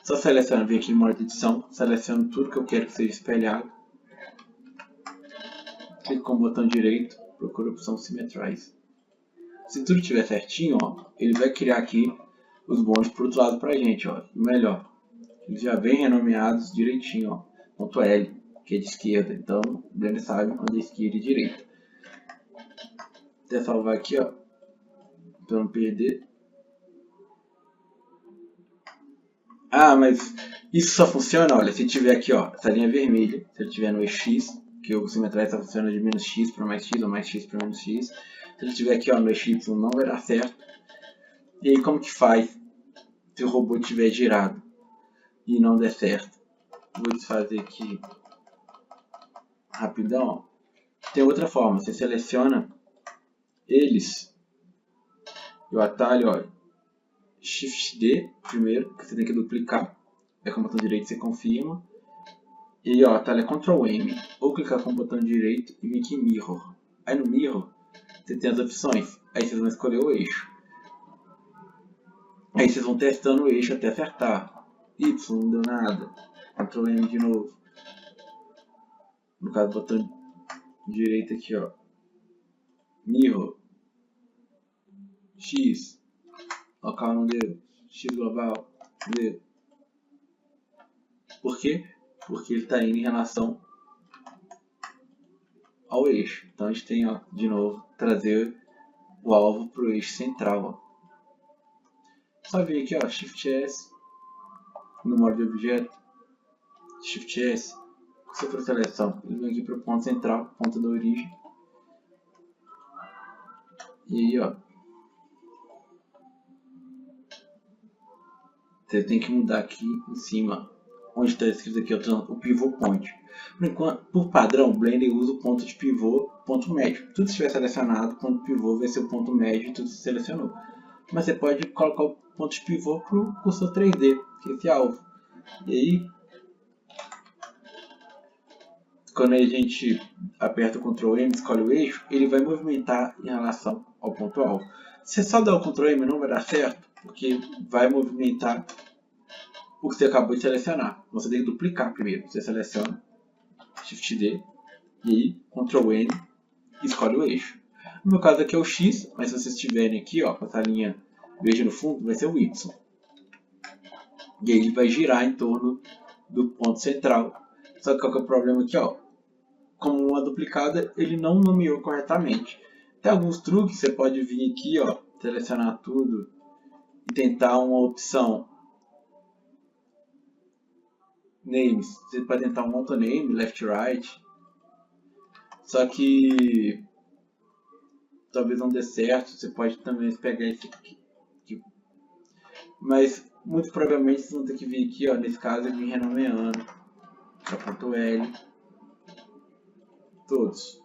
Só seleciono, vem aqui em modo de edição, seleciono tudo que eu quero que seja espelhado. Clico com o botão direito, procuro a opção Symmetrize. Se tudo estiver certinho, ó, ele vai criar aqui os bondes para o outro lado pra gente, ó. E melhor, eles já vêm renomeados direitinho, ó. Ponto L, que é de esquerda, então o Blender sabe onde é esquerda e direita. Até salvar aqui, ó, para não perder. Ah, mas isso só funciona, olha, se tiver aqui, ó, essa linha vermelha, se ele tiver no eixo X, que o Symmetrize só funciona de menos X para mais X ou mais X para menos X. Se ele tiver aqui, ó, no eixo Y, não vai dar certo. E aí como que faz se o robô estiver girado e não der certo? Vou desfazer aqui rapidão, ó. Tem outra forma, você seleciona eles e o atalho, ó, Shift D primeiro, que você tem que duplicar, é com o botão direito você confirma, e ó, atalho é Ctrl M, ou clicar com o botão direito e vir aqui em Mirror. Aí no Mirror você tem as opções, aí vocês vão escolher o eixo, aí vocês vão testando o eixo até acertar. Y não deu nada, Ctrl M de novo, no caso botão direito aqui, ó, Mirror, X, local não deu, X global, não deu. Por quê? Porque ele está indo em relação ao eixo. Então a gente tem, ó, de novo, trazer o alvo para o eixo central. Ó. Só vir aqui, ó, Shift S, no modo de objeto, Shift S, sobre a seleção, ele vem aqui para o ponto central, ponto da origem. E aí, ó, você tem que mudar aqui em cima, onde está escrito aqui o pivô point. Por padrão, o Blender usa o ponto de pivô, ponto médio. Tudo que estiver selecionado, o ponto pivô vai ser o ponto médio de tudo que você selecionou. Mas você pode colocar o ponto de pivô para o cursor 3D, que é esse alvo. E aí, quando a gente aperta o Ctrl M, escolhe o eixo, ele vai movimentar em relação ao ponto alvo. Se você só der o Ctrl M, não vai dar certo, porque vai movimentar o que você acabou de selecionar. Você tem que duplicar primeiro. Você seleciona, Shift D, e aí Ctrl N, e escolhe o eixo. No meu caso aqui é o X, mas se vocês estiverem aqui, ó, com essa linha verde no fundo, vai ser o Y. E aí ele vai girar em torno do ponto central. Só que qual que é o problema aqui, ó? Como uma duplicada, ele não nomeou corretamente. Tem alguns truques, você pode vir aqui, ó, selecionar tudo e tentar uma opção names. Você pode tentar um autoname, left right. Só que talvez não dê certo. Você pode também pegar esse aqui. Mas muito provavelmente vocês vão ter que vir aqui, ó, nesse caso, vir renomeando para ponto L. Todos.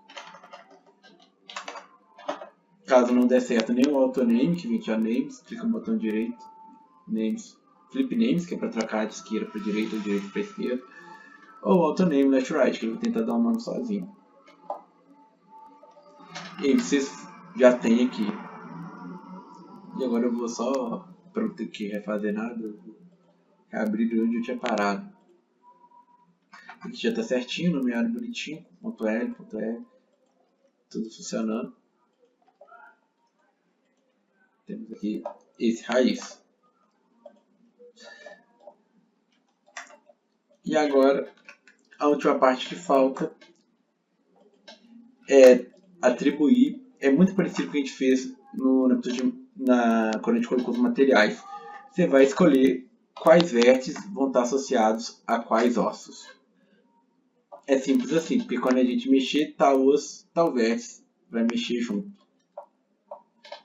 Caso não der certo nem o autoname, que vem aqui, ó, names, clica no botão direito, names, flip names, que é para trocar de esquerda para direita ou direita para esquerda, ou autoname left right, que eu vou tentar dar um nome sozinho. E aí vocês já tem aqui. E agora eu vou só, para não ter que refazer nada, eu vou abrir de onde eu tinha parado. Aqui já está certinho, nomeado bonitinho, ponto L, tudo funcionando. Temos aqui esse raiz. E agora, a última parte que falta é atribuir. É muito parecido com o que a gente fez quando a gente colocou os materiais. Você vai escolher quais vértices vão estar associados a quais ossos. É simples assim, porque quando a gente mexer, tal osso, tal vértice vai mexer junto.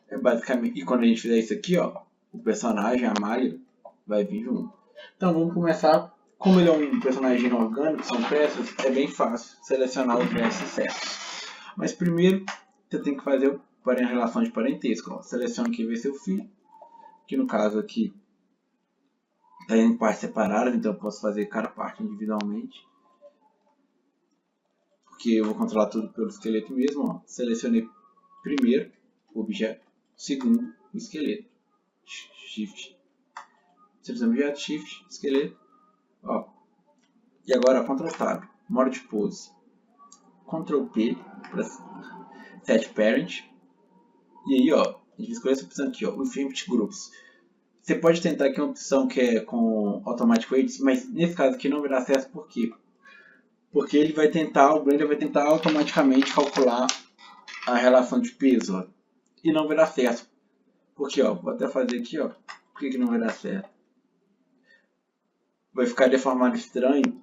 É basicamente, e quando a gente fizer isso aqui, ó, o personagem, a malha, vai vir junto. Então vamos começar como ele é um personagem inorgânico, são peças, é bem fácil selecionar os versos certos. Mas primeiro você tem que fazer a relação de parentesco. Ó. Seleciona quem vai ser o filho, que no caso aqui está em partes separadas, então eu posso fazer cada parte individualmente. Porque eu vou controlar tudo pelo esqueleto mesmo. Ó. Selecionei primeiro o objeto, segundo o esqueleto. Shift. Seleciono o objeto, Shift, esqueleto. Ó. E agora Ctrl Tab, modo de pose. Ctrl P para set parent. E aí, ó, a gente escolhe essa opção aqui, ó, with empty groups. Você pode tentar aqui uma opção que é com automatic weights, mas nesse caso aqui não vai dar certo, por quê? Porque ele vai tentar, o Blender vai tentar automaticamente calcular a relação de peso, ó, e não vai dar certo. Porque, ó, vou até fazer aqui, ó, por que não vai dar certo? Vai ficar deformado estranho,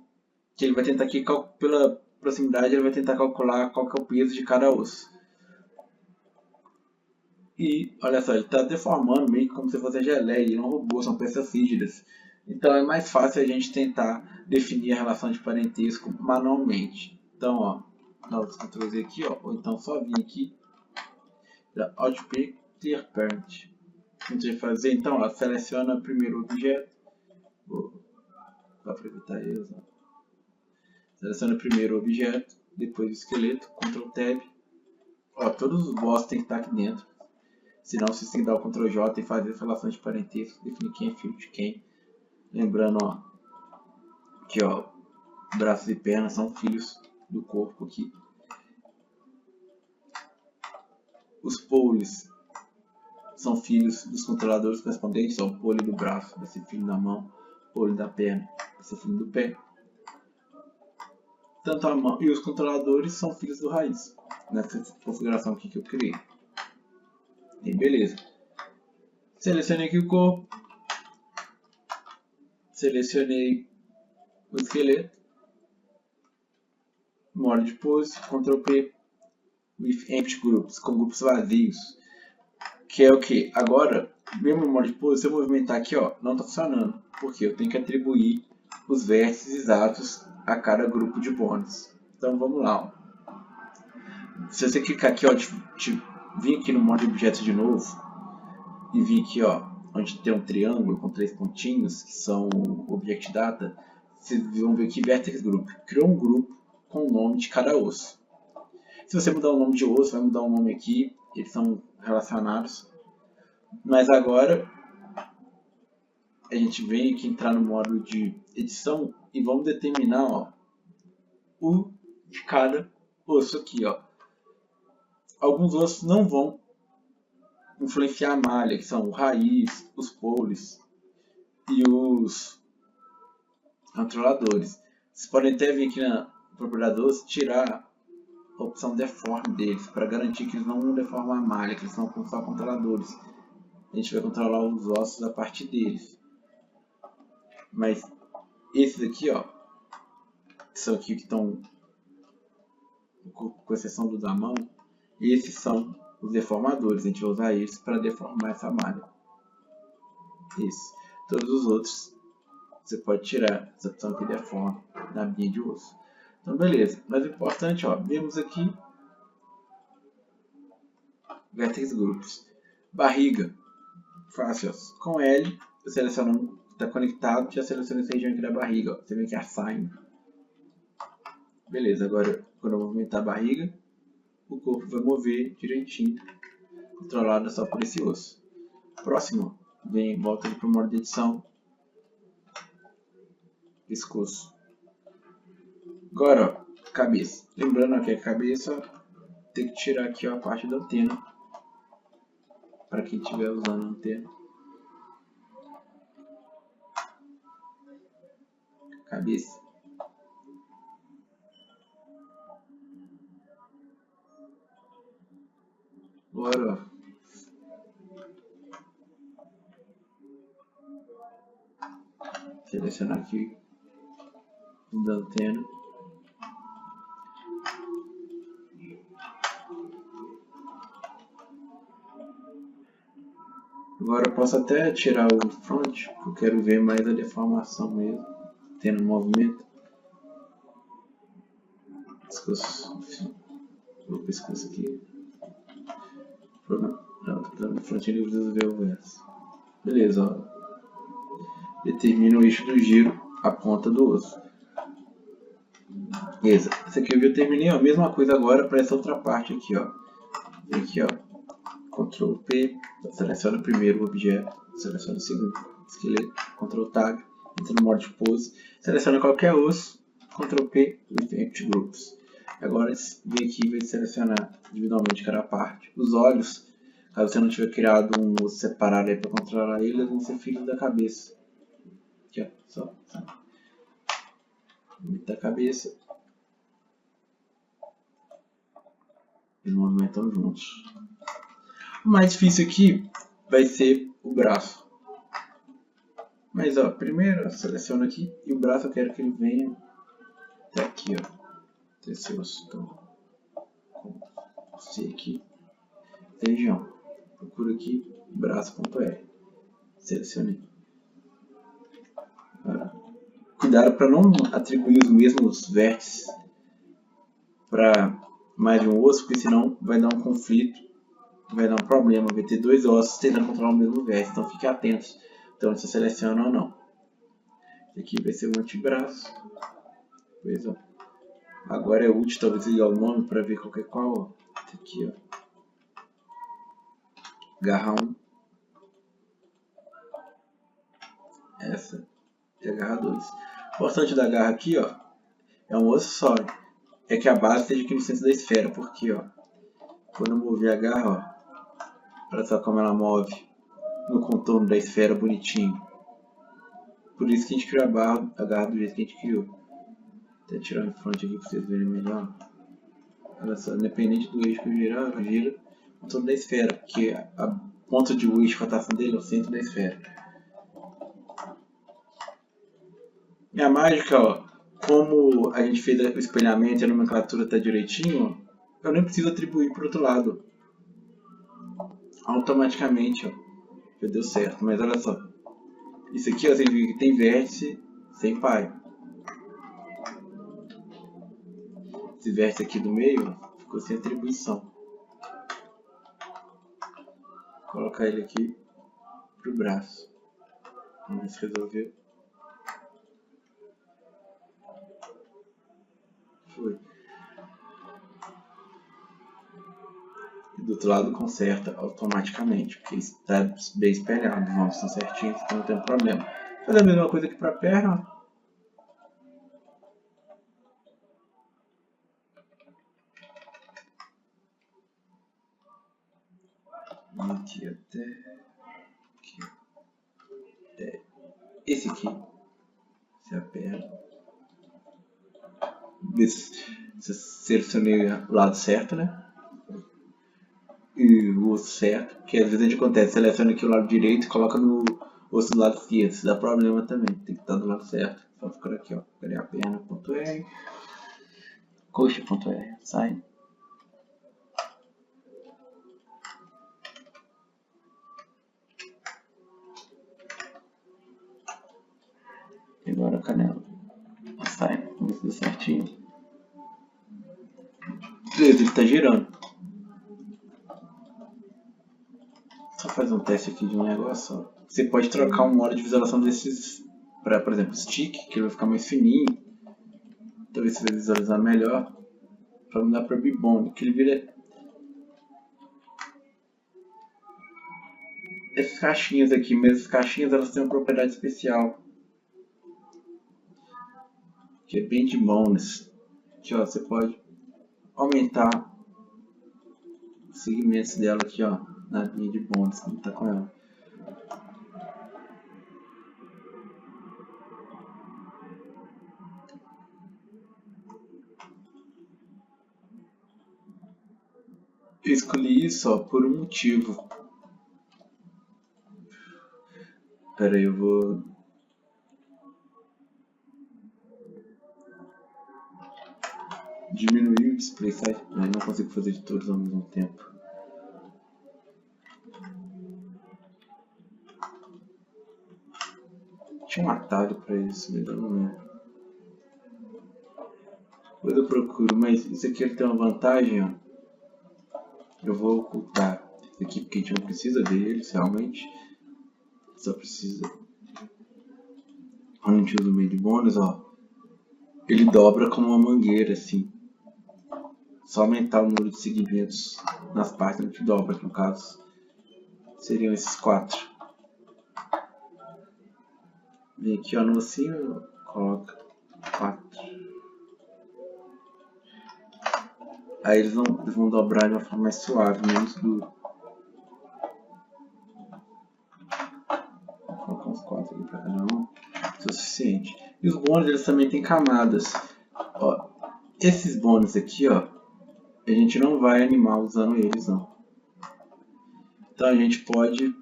que ele vai tentar aqui, pela proximidade, ele vai tentar calcular qual que é o peso de cada osso. E, olha só, ele está deformando meio que como se fosse geleia, ele não é um robô, são peças rígidas. Então é mais fácil a gente tentar definir a relação de parentesco manualmente. Então, ó, dá o Ctrl Z aqui, ó, ou então só vir aqui, Alt P, Clear Parent. A gente vai fazer, então, ó, seleciona primeiro o objeto, vou aproveitar eles, ó. Seleciona primeiro o objeto, depois o esqueleto, Ctrl Tab, ó, todos os boss tem que estar aqui dentro. Senão você tem que dar o Ctrl J e fazer as relações de parentesco, definir quem é filho de quem. Lembrando, ó, que ó, braços e pernas são filhos do corpo aqui. Os poles são filhos dos controladores correspondentes, ó, o pole do braço vai ser filho da mão, pole da perna vai ser filho do pé. Tanto a mão e os controladores são filhos do raiz, nessa configuração aqui que eu criei. E beleza. Selecionei aqui o corpo. Selecionei o esqueleto. Modo de pose. Ctrl P. With empty groups. Com grupos vazios. Que é o que? Agora, mesmo no modo de pose, se eu movimentar aqui, ó, não está funcionando. Porque eu tenho que atribuir os vértices exatos a cada grupo de bônus. Então vamos lá. Ó. Se você clicar aqui, ó, vir aqui no modo de objetos de novo e vir aqui, ó, onde tem um triângulo com 3 pontinhos que são o Object Data, vocês vão ver aqui Vertex Group. Criou um grupo com o nome de cada osso. Se você mudar o nome de osso, vai mudar o nome aqui, eles são relacionados. Mas agora a gente vem aqui entrar no módulo de edição e vamos determinar, ó, o de cada osso aqui, ó. Alguns ossos não vão influenciar a malha, que são o raiz, os poles e os controladores. Vocês podem até vir aqui na propriedade osso tirar a opção deform deles, para garantir que eles não vão deformar a malha, que eles são só controladores. A gente vai controlar os ossos a partir deles. Mas esses aqui, ó, que são aqui que estão, com exceção do da mão, esses são os deformadores. A gente vai usar eles para deformar essa malha. Esse. Todos os outros você pode tirar essa opção que deforma na abinha de osso. Então beleza, mas o importante, ó, vemos aqui Vertex Groups. Barriga, fácil, ó. Com L, eu seleciono, está conectado, já seleciono essa região aqui da barriga, ó. Você vê que é Assign. Beleza, agora quando eu movimentar a barriga, o corpo vai mover direitinho, controlado só por esse osso. Próximo, vem, volta para o modo de edição, pescoço. Agora, ó, cabeça. Lembrando que a cabeça tem que tirar aqui, ó, a parte da antena, para quem estiver usando a antena. Cabeça. Agora, ó, selecionar aqui o da antena. Agora eu posso até tirar o front, porque eu quero ver mais a deformação mesmo. tendo movimento. Pescoço, enfim. Vou pescoço aqui. Não, tô precisando de frontinho livre resolver o verso. Beleza, ó. Determina o eixo do giro, a ponta do osso. Beleza, esse aqui eu já terminei, ó. Mesma coisa agora para essa outra parte aqui, ó. Vem aqui, ó. Ctrl P, seleciona o primeiro objeto, seleciona o segundo esqueleto, Ctrl Tab, entra no modo de pose, seleciona qualquer osso, Ctrl P, Empty Groups. Agora vem aqui e vai selecionar individualmente cada parte. Os olhos, caso você não tiver criado um osso separado aí para controlar ele, eles vão ser filhos da cabeça. Aqui, ó, só. Da cabeça. Eles movimentam juntos. O mais difícil aqui vai ser o braço. Mas ó, primeiro eu seleciono aqui e o braço eu quero que ele venha até aqui, ó. Até esse osso. Então, C aqui, região. Procuro aqui, braço.r. Selecionei. Cuidado para não atribuir os mesmos vértices para mais de um osso, porque senão vai dar um conflito, vai dar um problema, vai ter dois ossos tentando controlar o mesmo vértice, então fique atentos. Então você seleciona ou não. Esse aqui vai ser o antebraço. Pois ó. Agora é útil talvez ligar o nome para ver qual é qual. Ó. Esse aqui, ó. Garra 1. Essa é a garra 2. O importante da garra aqui, ó, é um osso só. É que a base esteja aqui no centro da esfera, porque ó, quando eu mover a garra, ó, olha só como ela move no contorno da esfera bonitinho. Por isso que a gente criou a garra do jeito que a gente criou. Vou até tirar em frente aqui para vocês verem melhor. Olha só, independente do eixo que eu girar, ela gira no contorno da esfera, porque a ponta de eixo de rotação dele é o centro da esfera. E a mágica, ó, como a gente fez o espelhamento e a nomenclatura está direitinho, ó, eu nem preciso atribuir para o outro lado. Automaticamente, ó, já deu certo. Mas olha só, isso aqui ó, significa que tem vértice sem pai. Esse vértice aqui do meio ó, ficou sem atribuição. Vou colocar ele aqui para o braço. Vamos ver se resolveu. Foi. E do outro lado conserta automaticamente, porque está bem espelhado, os nomes estão certinhos, então não tem problema. Vou fazer a mesma coisa aqui para a perna. Aqui até aqui. Esse aqui, se a perna. Se selecionei o lado certo, né? E o osso certo, que às vezes a gente acontece, seleciona aqui o lado direito e coloca no osso do lado esquerdo, isso dá problema também, tem que estar do lado certo. Só ficar aqui, ó, peguei a perna.r, coxa.r, sai. E agora a canela, sai, vamos ver se deu certinho. Beleza, ele está girando. Só fazer um teste aqui de um negócio, ó. Você pode trocar um modo de visualização desses para, por exemplo, stick, que ele vai ficar mais fininho. Talvez você vai visualizar melhor. Para mudar para Bibone, que ele vira essas caixinhas aqui, mas essas caixinhas elas têm uma propriedade especial, que é bem de bones. Aqui ó, você pode aumentar os segmentos dela aqui ó, na linha de bones, como tá com ela. Eu escolhi isso ó, por um motivo. Espera aí, eu vou diminuir o display size, mas não consigo fazer de todos ao mesmo tempo. Tinha um atalho para isso, mas eu não lembro. Depois eu procuro, mas isso aqui ele tem uma vantagem, ó. Eu vou ocultar isso aqui porque a gente não precisa deles realmente. Só precisa. Quando a gente usa o meio de bônus, ó. Ele dobra como uma mangueira, assim. Só aumentar o número de segmentos nas partes a gente dobra, que no caso seriam esses 4. Vem aqui ó, no ossinho, coloca 4. Aí eles vão dobrar de uma forma mais suave, menos duro. Vou colocar uns 4 ali pra cada um, o suficiente. E os bônus eles também têm camadas. Ó, esses bônus aqui, ó, a gente não vai animar usando eles não. Então a gente pode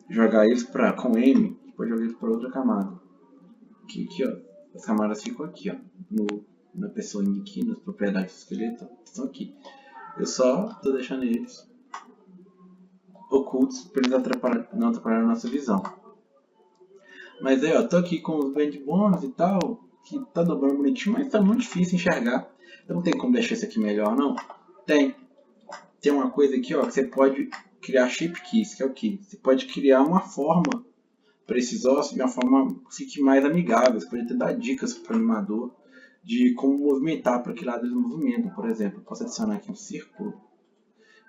jogar eles com M, pode jogar eles para outra camada. Aqui ó, as camadas ficam aqui ó, na pessoinha aqui, nas propriedades do esqueleto, estão aqui. Eu só estou deixando eles ocultos para eles não atrapalhar a nossa visão. Mas aí ó, tô aqui com os band bônus e tal, que tá dobrando bonitinho, mas tá muito difícil enxergar. Então não tem como deixar isso aqui melhor não? Tem uma coisa aqui ó, que você pode criar shape keys, que é o que? Você pode criar uma forma para esses ossos de uma forma que fique mais amigável. Você pode até dar dicas para o animador de como movimentar, para que lado eles movimentam. Por exemplo, eu posso adicionar aqui um círculo,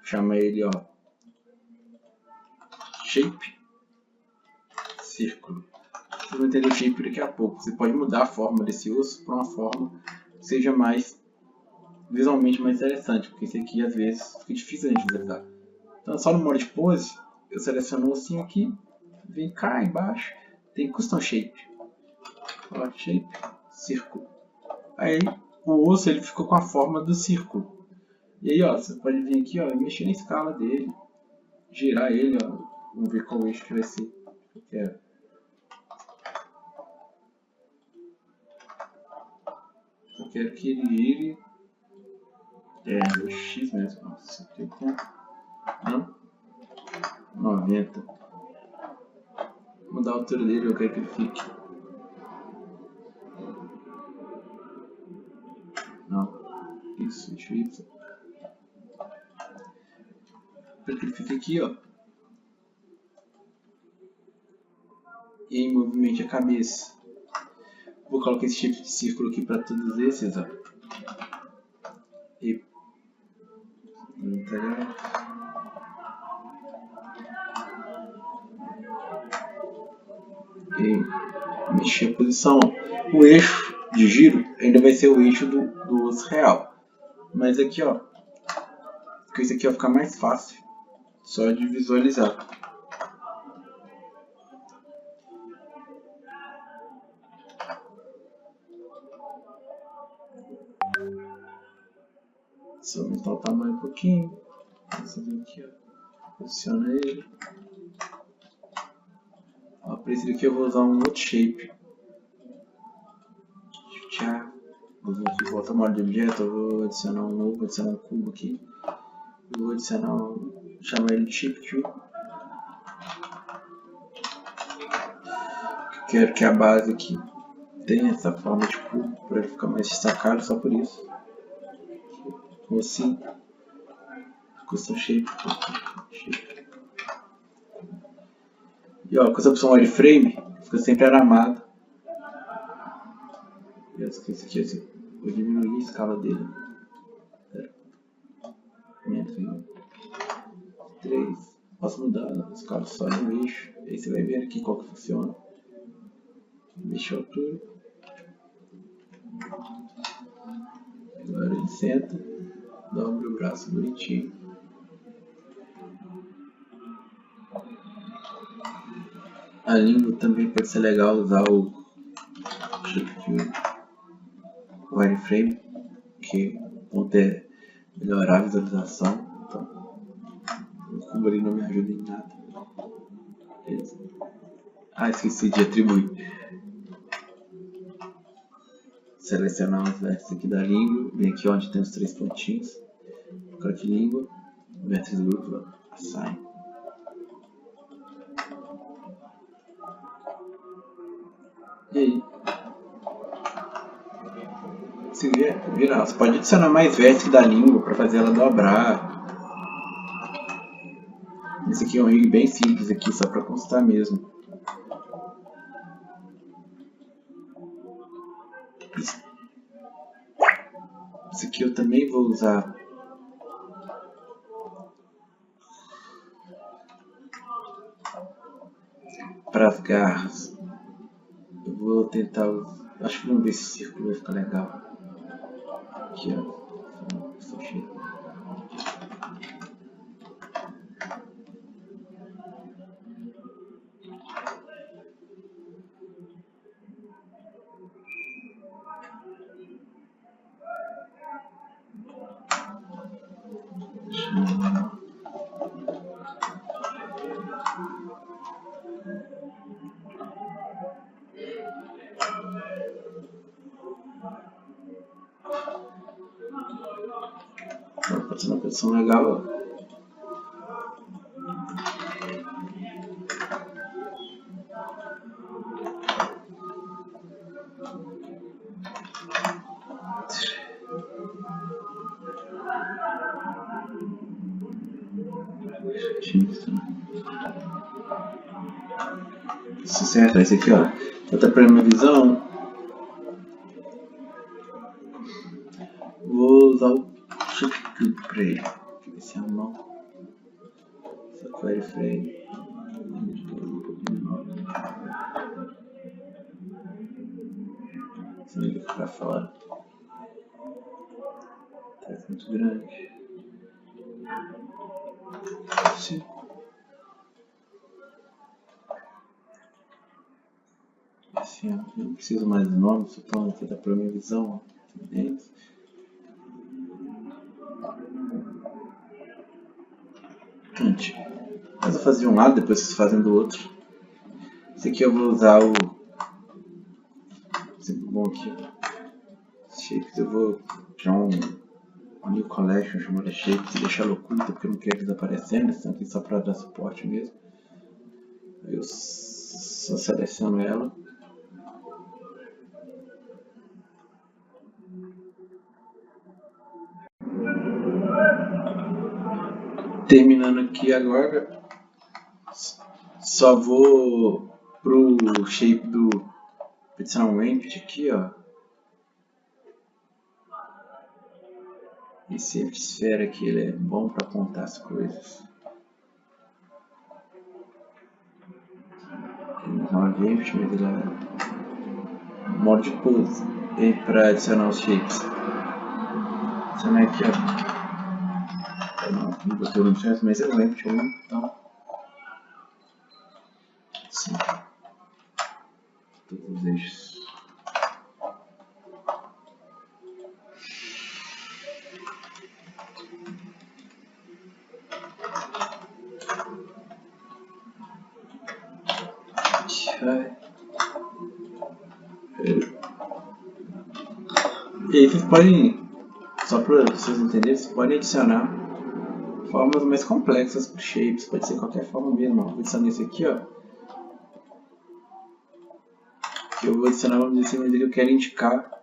chama ele ó, shape, círculo. Vocês vão entender o shape daqui a pouco. Você pode mudar a forma desse osso para uma forma que seja mais visualmente mais interessante, porque esse aqui às vezes fica difícil a gente visualizar. Então só no modo de pose, eu seleciono o ossinho aqui, vem cá embaixo, tem custom shape, ó, shape, círculo. Aí o osso ele ficou com a forma do círculo. E aí ó, você pode vir aqui ó, e mexer na escala dele, girar ele, ó, vamos ver qual eixo que vai ser. Eu quero. Eu quero que ele gire o X mesmo. Nossa, aqui eu tenho. Não? 90. Vou mudar a altura dele, eu quero que ele fique. Não. Isso, Y. Quero que ele fique aqui, ó. E aí movimente a cabeça. Vou colocar esse tipo de círculo aqui para todos esses, ó. E mexer a posição. O eixo de giro ainda vai ser o eixo do osso real. Mas aqui ó, com isso aqui vai ficar mais fácil só de visualizar. Só aumentar o tamanho um pouquinho. Esse aqui ó, posiciona ele. Ó, para esse daqui eu vou usar um outro shape. Vou vir aqui, volta ao modo de objeto, eu vou adicionar um novo, adicionar um cubo aqui. Eu vou adicionar chamar ele de shape cube. Quero que a base aqui tenha essa forma de cubo para ele ficar mais destacado, só por isso. Ou assim, custom shape. E ó, com essa opção wireframe, fica sempre aramado. Eu esqueci aqui assim. Vou diminuir a escala dele. 3. Posso mudar a escala só no eixo. Aí você vai ver aqui qual que funciona. Deixa a altura. Agora ele senta. Dobra o braço bonitinho. A língua também pode ser legal usar o wireframe, que vão ter melhorar a visualização. Então, o cubo ali não me ajuda em nada. Beleza. Ah, esqueci de atribuir. Selecionar os vértices aqui da língua, vem aqui onde tem os 3 pontinhos. Colocar aqui língua, vértice dupla, assign. E aí? Se virar. Você pode adicionar mais vértice da língua para fazer ela dobrar. Esse aqui é um rig bem simples aqui, só para constar mesmo. Esse aqui eu também vou usar para as garras. Eu vou tentar, acho que vamos ver se o círculo vai ficar legal. Aqui, ó. Pode ser uma posição legal. Certo, esse aqui, ó. Outra primeira visão. Vou usar o Shift Click para ele. Esse é a mão. Essa query frame. Esse nível aqui para fora. Tá muito grande. Sim. Assim, ó, não preciso mais de nome, só estou aqui da primeira visão. Mas eu vou fazer um lado, depois vocês fazem do outro. Esse aqui eu vou usar o. Sempre bom aqui. Shapes eu vou criar um new collection chamada Shapes e deixar ela oculta porque eu não quero desaparecendo, estão aqui só para dar suporte mesmo. Eu só seleciono ela. Terminando aqui agora, só vou pro shape do adicionar um empty aqui, ó. Esse empty sphere aqui ele é bom para apontar as coisas. Não é empty, mas ele é modo de pose para adicionar os shapes. Adicionar aqui, ó. Não botei o nome certo, mas é o empty 1, então. Sim. Todos os eixos. E aí vocês podem, só para vocês entenderem, vocês podem adicionar formas mais complexas para shapes, pode ser qualquer forma mesmo. Vou adicionar esse aqui, ó. Que eu vou adicionar, vamos dizer assim, que eu quero indicar.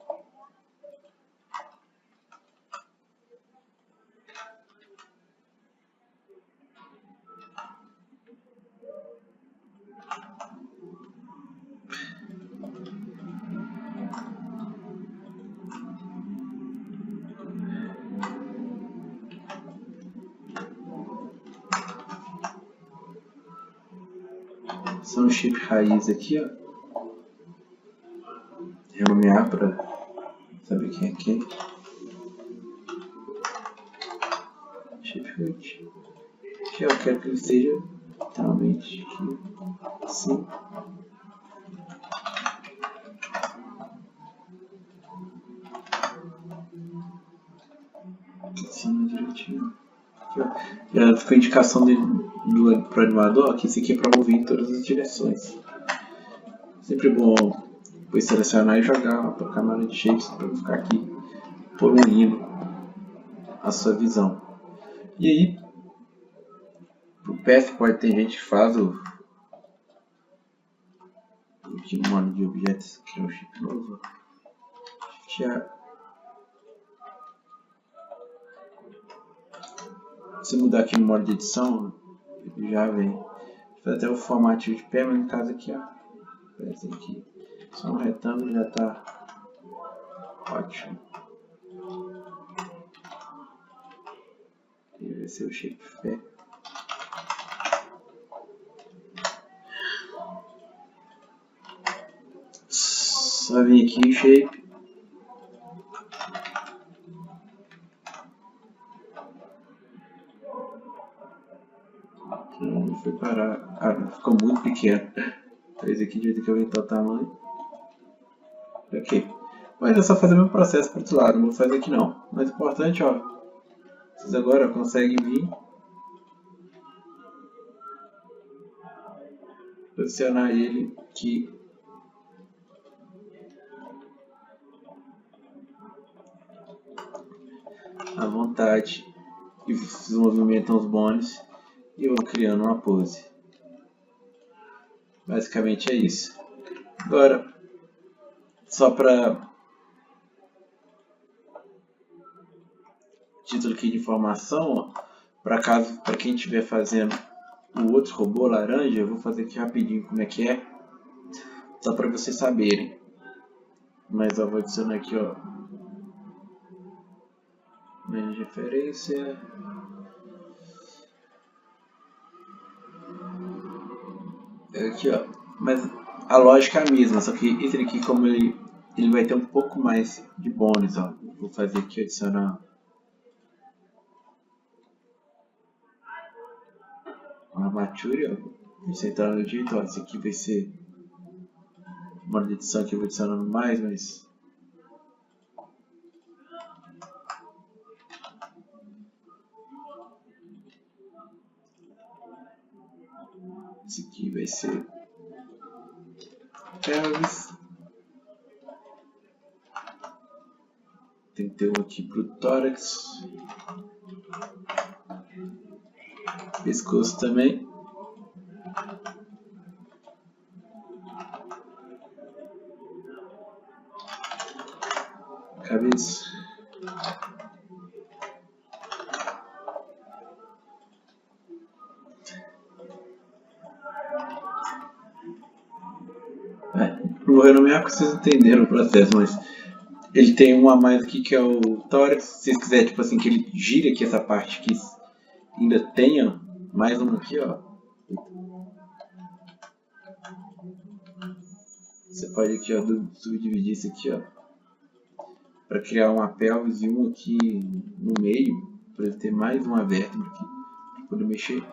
São os shape raiz aqui, ó. Renomear para saber quem é quem. Shape root. Aqui eu quero que ele seja literalmente aqui, assim. Assim direitinho. Aqui, ó. Já ficou a indicação pro animador que esse aqui é para mover em todas as direções. Sempre bom depois selecionar e jogar para a câmera de shapes para ficar aqui poluindo a sua visão. E aí, pro Pathport tem gente que faz o modo de objetos, que é o chip novo. Se mudar aqui no modo de edição, ele já vem. Fazer até o formato de pé, mas no caso aqui, ó. Esse aqui. Só um retângulo já tá ótimo. E vai ser o shape pé. Só vir aqui em shape. Não foi parar. Ah, ficou muito pequeno. Esse aqui devia ter que aumentar o tamanho. Ok. Mas é só fazer o mesmo processo para o outro lado. Não vou fazer aqui não. Mas o importante, ó. Vocês agora conseguem vir. Posicionar ele aqui. À vontade. E vocês movimentam os bônus. E eu vou criando uma pose. Basicamente é isso. Agora, só para título aqui de informação, para quem estiver fazendo o outro robô laranja, eu vou fazer aqui rapidinho como é que é, só para vocês saberem. Mas eu vou adicionar aqui, ó, minha referência. Aqui, ó, mas a lógica é a mesma, só que esse aqui, como ele vai ter um pouco mais de bônus, ó. Vou fazer aqui, adicionar uma armatura, ó. Vou sentar no jeito, ó, esse aqui vai ser uma edição que eu vou adicionando mais, mas esse aqui vai ser pelvis. Tem que ter um aqui pro tórax. Pescoço também. Cabeça. Não vou renomear porque vocês entenderam o processo, mas ele tem um a mais aqui que é o tórax. Se vocês quiserem, tipo assim, que ele gire aqui essa parte que ainda tenha mais um aqui, ó. Você pode aqui, ó, subdividir isso aqui, ó, para criar uma pelvis e um aqui no meio, para ele ter mais uma vértebra aqui, para poder mexer.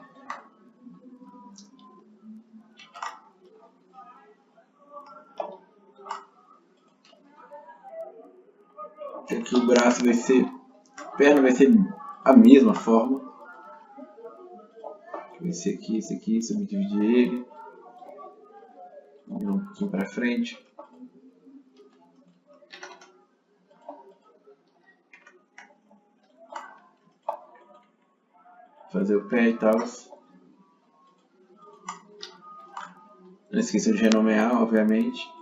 Aqui o braço vai ser, a perna vai ser a mesma forma. Esse aqui, subdividir ele. Um pouquinho para frente. Fazer o pé e tal. Não esqueçam de renomear, obviamente.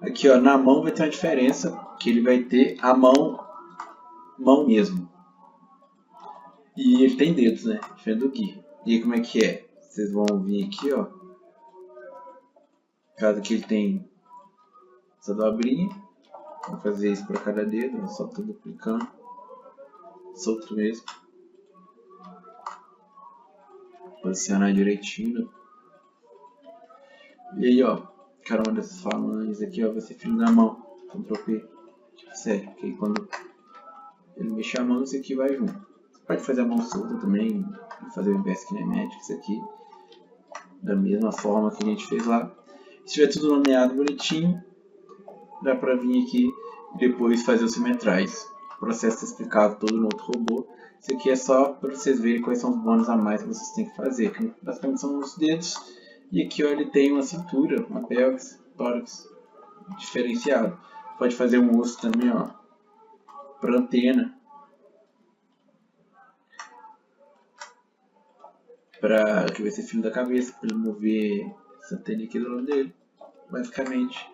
Aqui, ó, na mão vai ter uma diferença, que ele vai ter a mão mesmo. E ele tem dedos, né? Diferente do Gui. E aí como é que é? Vocês vão vir aqui, ó. Caso que ele tem essa dobrinha. Vou fazer isso para cada dedo, só tô duplicando. Solto mesmo. Posicionar direitinho. E aí, ó. Cada uma dessas falanges aqui, ó, vai ser filho da mão. Ctrl P. Certo, porque aí quando ele mexer a mão, isso aqui vai junto. Você pode fazer a mão solta também, fazer o Inverse Kinematic, isso aqui. Da mesma forma que a gente fez lá. Se tiver tudo nomeado bonitinho, dá pra vir aqui e depois fazer os simetrais. O processo está explicado todo no outro robô. Isso aqui é só para vocês verem quais são os bônus a mais que vocês têm que fazer. Que basicamente são os dedos. E aqui, ó, ele tem uma cintura, uma pelvis, tórax diferenciado. Pode fazer um osso também, ó, para antena. Que vai ser fio da cabeça, para ele mover essa antena aqui do lado dele. Basicamente